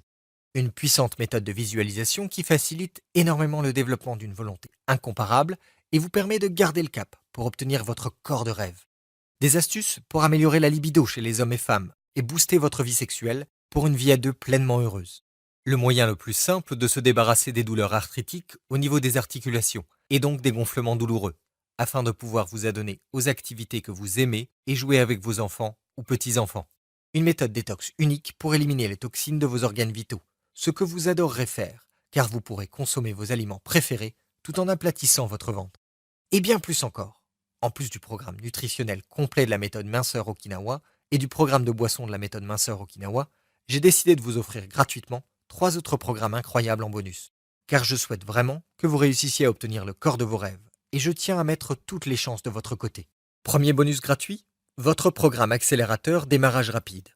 Une puissante méthode de visualisation qui facilite énormément le développement d'une volonté incomparable et vous permet de garder le cap pour obtenir votre corps de rêve. Des astuces pour améliorer la libido chez les hommes et femmes et booster votre vie sexuelle pour une vie à deux pleinement heureuse. Le moyen le plus simple de se débarrasser des douleurs arthritiques au niveau des articulations et donc des gonflements douloureux, afin de pouvoir vous adonner aux activités que vous aimez et jouer avec vos enfants ou petits-enfants. Une méthode détox unique pour éliminer les toxines de vos organes vitaux, ce que vous adorerez faire, car vous pourrez consommer vos aliments préférés tout en aplatissant votre ventre. Et bien plus encore. En plus du programme nutritionnel complet de la méthode minceur Okinawa et du programme de boisson de la méthode minceur Okinawa, j'ai décidé de vous offrir gratuitement 3 autres programmes incroyables en bonus. Car je souhaite vraiment que vous réussissiez à obtenir le corps de vos rêves. Et je tiens à mettre toutes les chances de votre côté. Premier bonus gratuit, votre programme accélérateur démarrage rapide.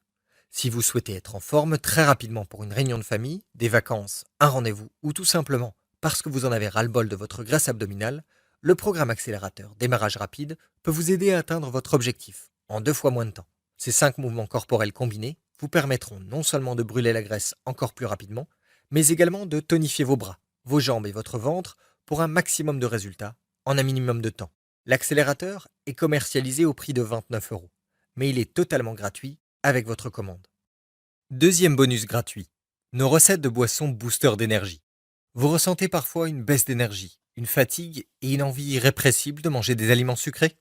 Si vous souhaitez être en forme très rapidement pour une réunion de famille, des vacances, un rendez-vous ou tout simplement parce que vous en avez ras-le-bol de votre graisse abdominale, le programme accélérateur démarrage rapide peut vous aider à atteindre votre objectif en 2 fois moins de temps. Ces 5 mouvements corporels combinés vous permettront non seulement de brûler la graisse encore plus rapidement, mais également de tonifier vos bras, vos jambes et votre ventre pour un maximum de résultats en un minimum de temps. L'accélérateur est commercialisé au prix de 29 €, mais il est totalement gratuit avec votre commande. Deuxième bonus gratuit, nos recettes de boissons booster d'énergie. Vous ressentez parfois une baisse d'énergie, une fatigue et une envie irrépressible de manger des aliments sucrés?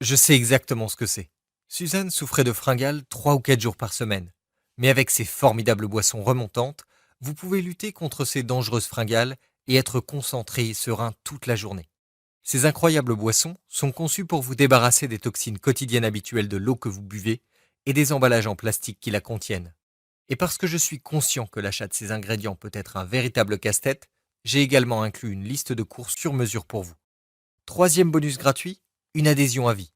Je sais exactement ce que c'est. Suzanne souffrait de fringales 3 ou 4 jours par semaine. Mais avec ces formidables boissons remontantes, vous pouvez lutter contre ces dangereuses fringales et être concentré et serein toute la journée. Ces incroyables boissons sont conçues pour vous débarrasser des toxines quotidiennes habituelles de l'eau que vous buvez et des emballages en plastique qui la contiennent. Et parce que je suis conscient que l'achat de ces ingrédients peut être un véritable casse-tête, j'ai également inclus une liste de courses sur mesure pour vous. Troisième bonus gratuit, une adhésion à vie.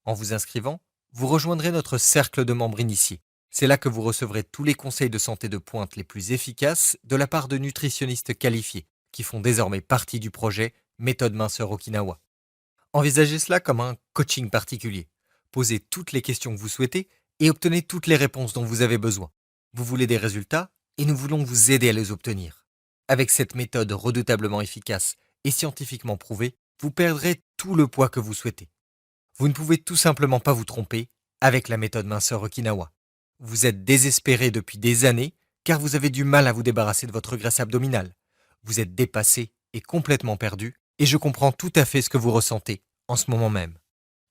En vous inscrivant, vous rejoindrez notre cercle de membres initiés. C'est là que vous recevrez tous les conseils de santé de pointe les plus efficaces de la part de nutritionnistes qualifiés, qui font désormais partie du projet Méthode minceur Okinawa. Envisagez cela comme un coaching particulier. Posez toutes les questions que vous souhaitez et obtenez toutes les réponses dont vous avez besoin. Vous voulez des résultats et nous voulons vous aider à les obtenir. Avec cette méthode redoutablement efficace et scientifiquement prouvée, vous perdrez tout le poids que vous souhaitez. Vous ne pouvez tout simplement pas vous tromper avec la méthode minceur Okinawa. Vous êtes désespéré depuis des années car vous avez du mal à vous débarrasser de votre graisse abdominale. Vous êtes dépassé et complètement perdu et je comprends tout à fait ce que vous ressentez en ce moment même.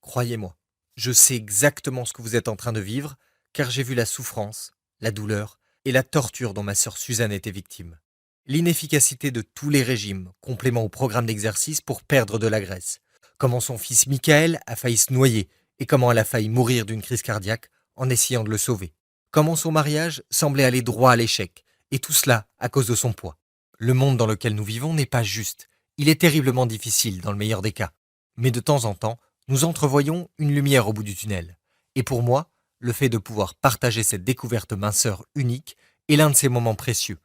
Croyez-moi, je sais exactement ce que vous êtes en train de vivre car j'ai vu la souffrance, la douleur et la torture dont ma sœur Suzanne était victime. L'inefficacité de tous les régimes, complément au programme d'exercice pour perdre de la graisse. Comment son fils Michael a failli se noyer et comment elle a failli mourir d'une crise cardiaque en essayant de le sauver. Comment son mariage semblait aller droit à l'échec et tout cela à cause de son poids. Le monde dans lequel nous vivons n'est pas juste. Il est terriblement difficile dans le meilleur des cas. Mais de temps en temps, nous entrevoyons une lumière au bout du tunnel. Et pour moi, le fait de pouvoir partager cette découverte minceur unique est l'un de ces moments précieux.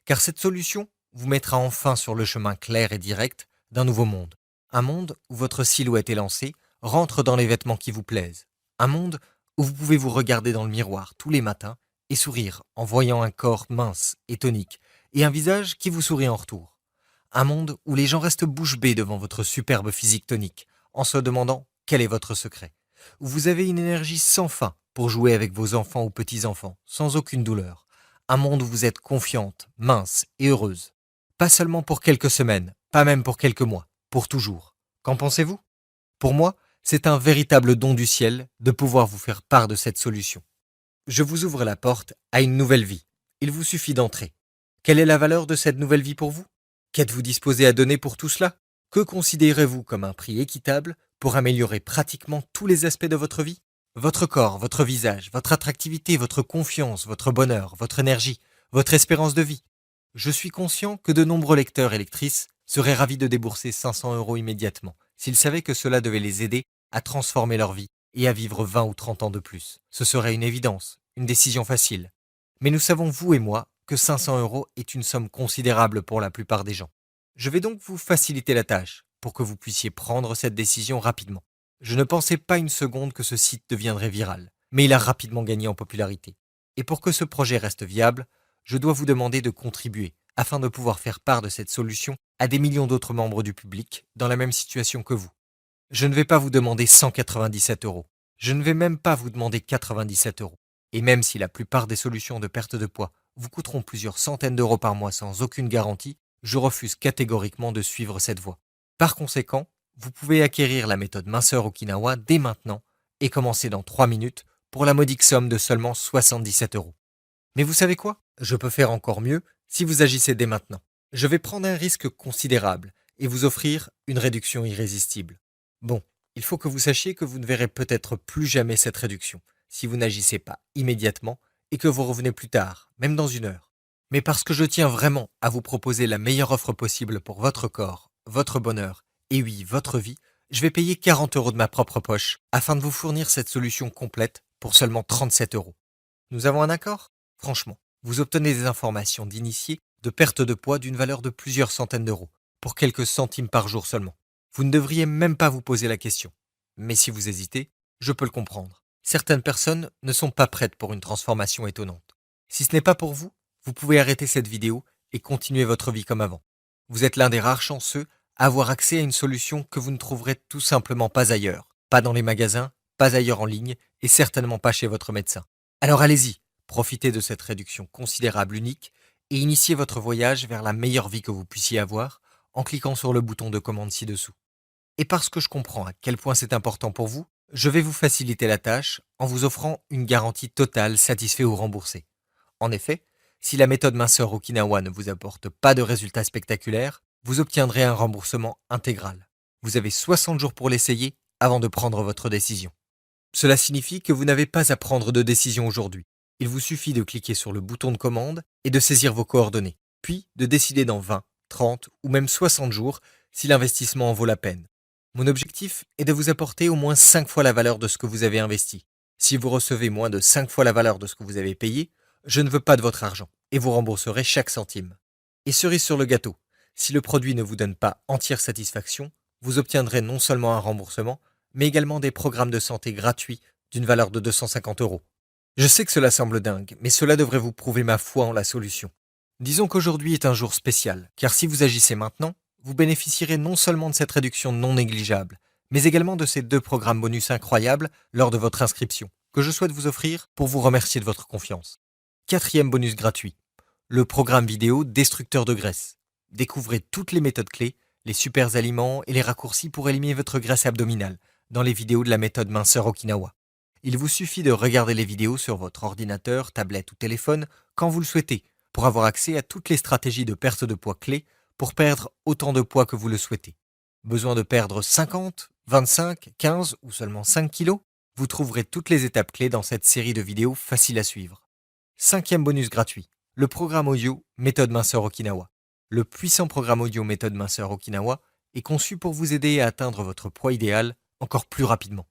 Car cette solution vous mettra enfin sur le chemin clair et direct d'un nouveau monde. Un monde où votre silhouette élancée rentre dans les vêtements qui vous plaisent. Un monde où vous pouvez vous regarder dans le miroir tous les matins et sourire en voyant un corps mince et tonique et un visage qui vous sourit en retour. Un monde où les gens restent bouche bée devant votre superbe physique tonique en se demandant quel est votre secret. Où vous avez une énergie sans fin pour jouer avec vos enfants ou petits-enfants sans aucune douleur. Un monde où vous êtes confiante, mince et heureuse. Pas seulement pour quelques semaines, pas même pour quelques mois, pour toujours. Qu'en pensez-vous? Pour moi, c'est un véritable don du ciel de pouvoir vous faire part de cette solution. Je vous ouvre la porte à une nouvelle vie. Il vous suffit d'entrer. Quelle est la valeur de cette nouvelle vie pour vous? Qu'êtes-vous disposé à donner pour tout cela? Que considérez-vous comme un prix équitable pour améliorer pratiquement tous les aspects de votre vie? Votre corps, votre visage, votre attractivité, votre confiance, votre bonheur, votre énergie, votre espérance de vie. Je suis conscient que de nombreux lecteurs et lectrices seraient ravis de débourser 500 euros immédiatement s'ils savaient que cela devait les aider à transformer leur vie et à vivre 20 ou 30 ans de plus. Ce serait une évidence, une décision facile. Mais nous savons, vous et moi, que 500 euros est une somme considérable pour la plupart des gens. Je vais donc vous faciliter la tâche pour que vous puissiez prendre cette décision rapidement. Je ne pensais pas une seconde que ce site deviendrait viral, mais il a rapidement gagné en popularité. Et pour que ce projet reste viable, je dois vous demander de contribuer afin de pouvoir faire part de cette solution à des millions d'autres membres du public dans la même situation que vous. Je ne vais pas vous demander 197 euros. Je ne vais même pas vous demander 97 euros. Et même si la plupart des solutions de perte de poids vous coûteront plusieurs centaines d'euros par mois sans aucune garantie, je refuse catégoriquement de suivre cette voie. Par conséquent, vous pouvez acquérir la méthode minceur Okinawa dès maintenant et commencer dans 3 minutes pour la modique somme de seulement 77 euros. Mais vous savez quoi? Je peux faire encore mieux si vous agissez dès maintenant. Je vais prendre un risque considérable et vous offrir une réduction irrésistible. Bon, il faut que vous sachiez que vous ne verrez peut-être plus jamais cette réduction si vous n'agissez pas immédiatement et que vous revenez plus tard, même dans 1 heure. Mais parce que je tiens vraiment à vous proposer la meilleure offre possible pour votre corps, votre bonheur et oui, votre vie, je vais payer 40 euros de ma propre poche afin de vous fournir cette solution complète pour seulement 37 euros. Nous avons un accord? Franchement, vous obtenez des informations d'initiés de perte de poids d'une valeur de plusieurs centaines d'euros, pour quelques centimes par jour seulement. Vous ne devriez même pas vous poser la question. Mais si vous hésitez, je peux le comprendre. Certaines personnes ne sont pas prêtes pour une transformation étonnante. Si ce n'est pas pour vous, vous pouvez arrêter cette vidéo et continuer votre vie comme avant. Vous êtes l'un des rares chanceux à avoir accès à une solution que vous ne trouverez tout simplement pas ailleurs. Pas dans les magasins, pas ailleurs en ligne et certainement pas chez votre médecin. Alors allez-y, profitez de cette réduction considérable unique et initiez votre voyage vers la meilleure vie que vous puissiez avoir en cliquant sur le bouton de commande ci-dessous. Et parce que je comprends à quel point c'est important pour vous, je vais vous faciliter la tâche en vous offrant une garantie totale satisfait ou remboursée. En effet, si la méthode minceur Okinawa ne vous apporte pas de résultats spectaculaires, vous obtiendrez un remboursement intégral. Vous avez 60 jours pour l'essayer avant de prendre votre décision. Cela signifie que vous n'avez pas à prendre de décision aujourd'hui. Il vous suffit de cliquer sur le bouton de commande et de saisir vos coordonnées, puis de décider dans 20, 30 ou même 60 jours si l'investissement en vaut la peine. Mon objectif est de vous apporter au moins 5 fois la valeur de ce que vous avez investi. Si vous recevez moins de 5 fois la valeur de ce que vous avez payé, je ne veux pas de votre argent et vous rembourserez chaque centime. Et cerise sur le gâteau, si le produit ne vous donne pas entière satisfaction, vous obtiendrez non seulement un remboursement, mais également des programmes de santé gratuits d'une valeur de 250 euros. Je sais que cela semble dingue, mais cela devrait vous prouver ma foi en la solution. Disons qu'aujourd'hui est un jour spécial, car si vous agissez maintenant, vous bénéficierez non seulement de cette réduction non négligeable, mais également de ces 2 programmes bonus incroyables lors de votre inscription, que je souhaite vous offrir pour vous remercier de votre confiance. 4e bonus gratuit, le programme vidéo Destructeur de graisse. Découvrez toutes les méthodes clés, les super aliments et les raccourcis pour éliminer votre graisse abdominale dans les vidéos de la méthode minceur Okinawa. Il vous suffit de regarder les vidéos sur votre ordinateur, tablette ou téléphone quand vous le souhaitez pour avoir accès à toutes les stratégies de perte de poids clés pour perdre autant de poids que vous le souhaitez. Besoin de perdre 50, 25, 15 ou seulement 5 kilos? Vous trouverez toutes les étapes clés dans cette série de vidéos faciles à suivre. 5e bonus gratuit, le programme audio Méthode minceur Okinawa. Le puissant programme audio Méthode minceur Okinawa est conçu pour vous aider à atteindre votre poids idéal encore plus rapidement.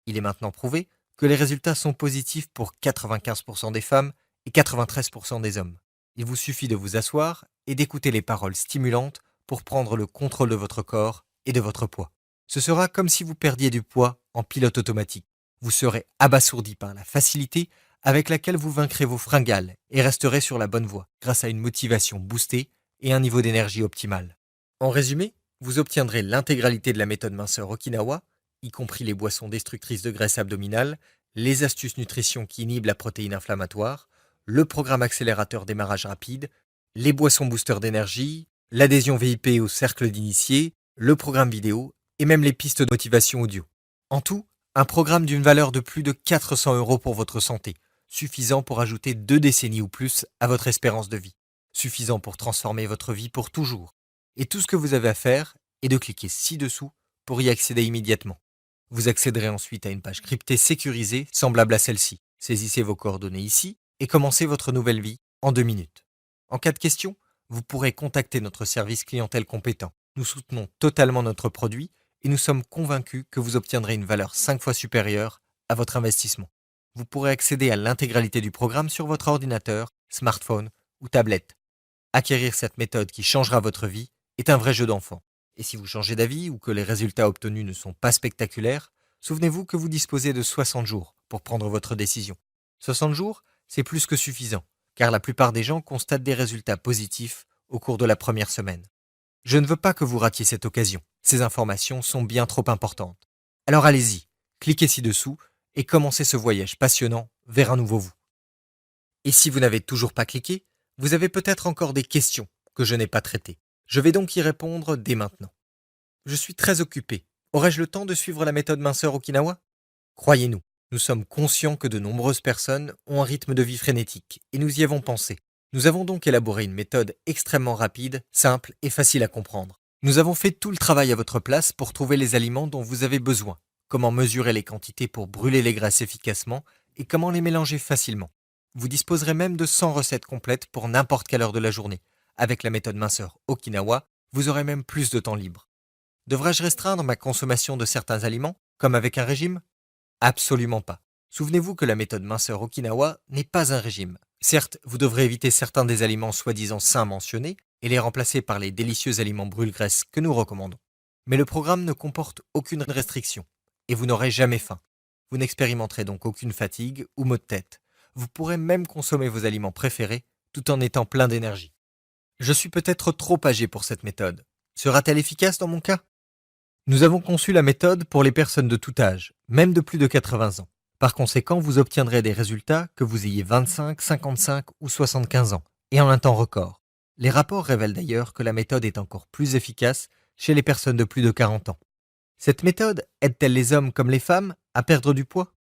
Il est maintenant prouvé que les résultats sont positifs pour 95% des femmes et 93% des hommes. Il vous suffit de vous asseoir et d'écouter les paroles stimulantes pour prendre le contrôle de votre corps et de votre poids. Ce sera comme si vous perdiez du poids en pilote automatique. Vous serez abasourdi par la facilité avec laquelle vous vaincrez vos fringales et resterez sur la bonne voie grâce à une motivation boostée et un niveau d'énergie optimal. En résumé, vous obtiendrez l'intégralité de la méthode minceur Okinawa, y compris les boissons destructrices de graisse abdominale, les astuces nutrition qui inhibent la protéine inflammatoire, le programme accélérateur démarrage rapide, les boissons boosters d'énergie, l'adhésion VIP au cercle d'initiés, le programme vidéo et même les pistes de motivation audio. En tout, un programme d'une valeur de plus de 400 euros pour votre santé, suffisant pour ajouter 2 décennies ou plus à votre espérance de vie. suffisant pour transformer votre vie pour toujours. Et tout ce que vous avez à faire est de cliquer ci-dessous pour y accéder immédiatement. Vous accéderez ensuite à une page cryptée sécurisée semblable à celle-ci. Saisissez vos coordonnées ici et commencez votre nouvelle vie en 2 minutes. En cas de question, vous pourrez contacter notre service clientèle compétent. Nous soutenons totalement notre produit et nous sommes convaincus que vous obtiendrez une valeur 5 fois supérieure à votre investissement. Vous pourrez accéder à l'intégralité du programme sur votre ordinateur, smartphone ou tablette. Acquérir cette méthode qui changera votre vie est un vrai jeu d'enfant. Et si vous changez d'avis ou que les résultats obtenus ne sont pas spectaculaires, souvenez-vous que vous disposez de 60 jours pour prendre votre décision. 60 jours, c'est plus que suffisant, car la plupart des gens constatent des résultats positifs au cours de la première semaine. Je ne veux pas que vous ratiez cette occasion. Ces informations sont bien trop importantes. Alors allez-y, cliquez ci-dessous et commencez ce voyage passionnant vers un nouveau vous. Et si vous n'avez toujours pas cliqué, vous avez peut-être encore des questions que je n'ai pas traitées. Je vais donc y répondre dès maintenant. Je suis très occupé. Aurais-je le temps de suivre la méthode minceur Okinawa? Croyez-nous, nous sommes conscients que de nombreuses personnes ont un rythme de vie frénétique et nous y avons pensé. Nous avons donc élaboré une méthode extrêmement rapide, simple et facile à comprendre. Nous avons fait tout le travail à votre place pour trouver les aliments dont vous avez besoin, comment mesurer les quantités pour brûler les graisses efficacement et comment les mélanger facilement. Vous disposerez même de 100 recettes complètes pour n'importe quelle heure de la journée. Avec la méthode minceur Okinawa, vous aurez même plus de temps libre. Devrais-je restreindre ma consommation de certains aliments, comme avec un régime? Absolument pas. Souvenez-vous que la méthode minceur Okinawa n'est pas un régime. Certes, vous devrez éviter certains des aliments soi-disant sains mentionnés et les remplacer par les délicieux aliments brûle-graisse que nous recommandons. Mais le programme ne comporte aucune restriction et vous n'aurez jamais faim. Vous n'expérimenterez donc aucune fatigue ou maux de tête. Vous pourrez même consommer vos aliments préférés tout en étant plein d'énergie. Je suis peut-être trop âgé pour cette méthode. Sera-t-elle efficace dans mon cas? Nous avons conçu la méthode pour les personnes de tout âge, même de plus de 80 ans. Par conséquent, vous obtiendrez des résultats que vous ayez 25, 55 ou 75 ans, et en un temps record. Les rapports révèlent d'ailleurs que la méthode est encore plus efficace chez les personnes de plus de 40 ans. Cette méthode aide-t-elle les hommes comme les femmes à perdre du poids?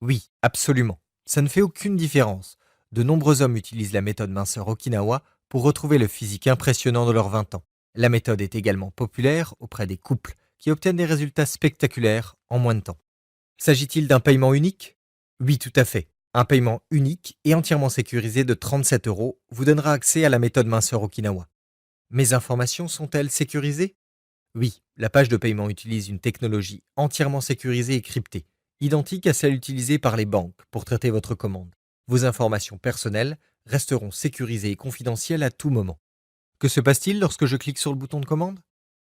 Oui, absolument. Ça ne fait aucune différence. De nombreux hommes utilisent la méthode minceur Okinawa pour retrouver le physique impressionnant de leurs 20 ans. La méthode est également populaire auprès des couples qui obtiennent des résultats spectaculaires en moins de temps. S'agit-il d'un paiement unique? Oui, tout à fait. Un paiement unique et entièrement sécurisé de 37 € vous donnera accès à la méthode minceur Okinawa. Mes informations sont-elles sécurisées? Oui, la page de paiement utilise une technologie entièrement sécurisée et cryptée, identique à celle utilisée par les banques pour traiter votre commande. Vos informations personnelles resteront sécurisées et confidentielles à tout moment. Que se passe-t-il lorsque je clique sur le bouton de commande?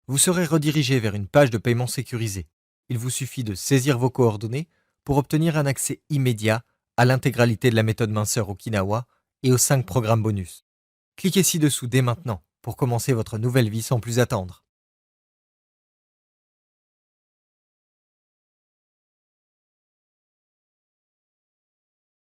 Vous serez redirigé vers une page de paiement sécurisée. Il vous suffit de saisir vos coordonnées pour obtenir un accès immédiat à l'intégralité de la méthode minceur Okinawa et aux 5 programmes bonus. Cliquez ci-dessous dès maintenant pour commencer votre nouvelle vie sans plus attendre.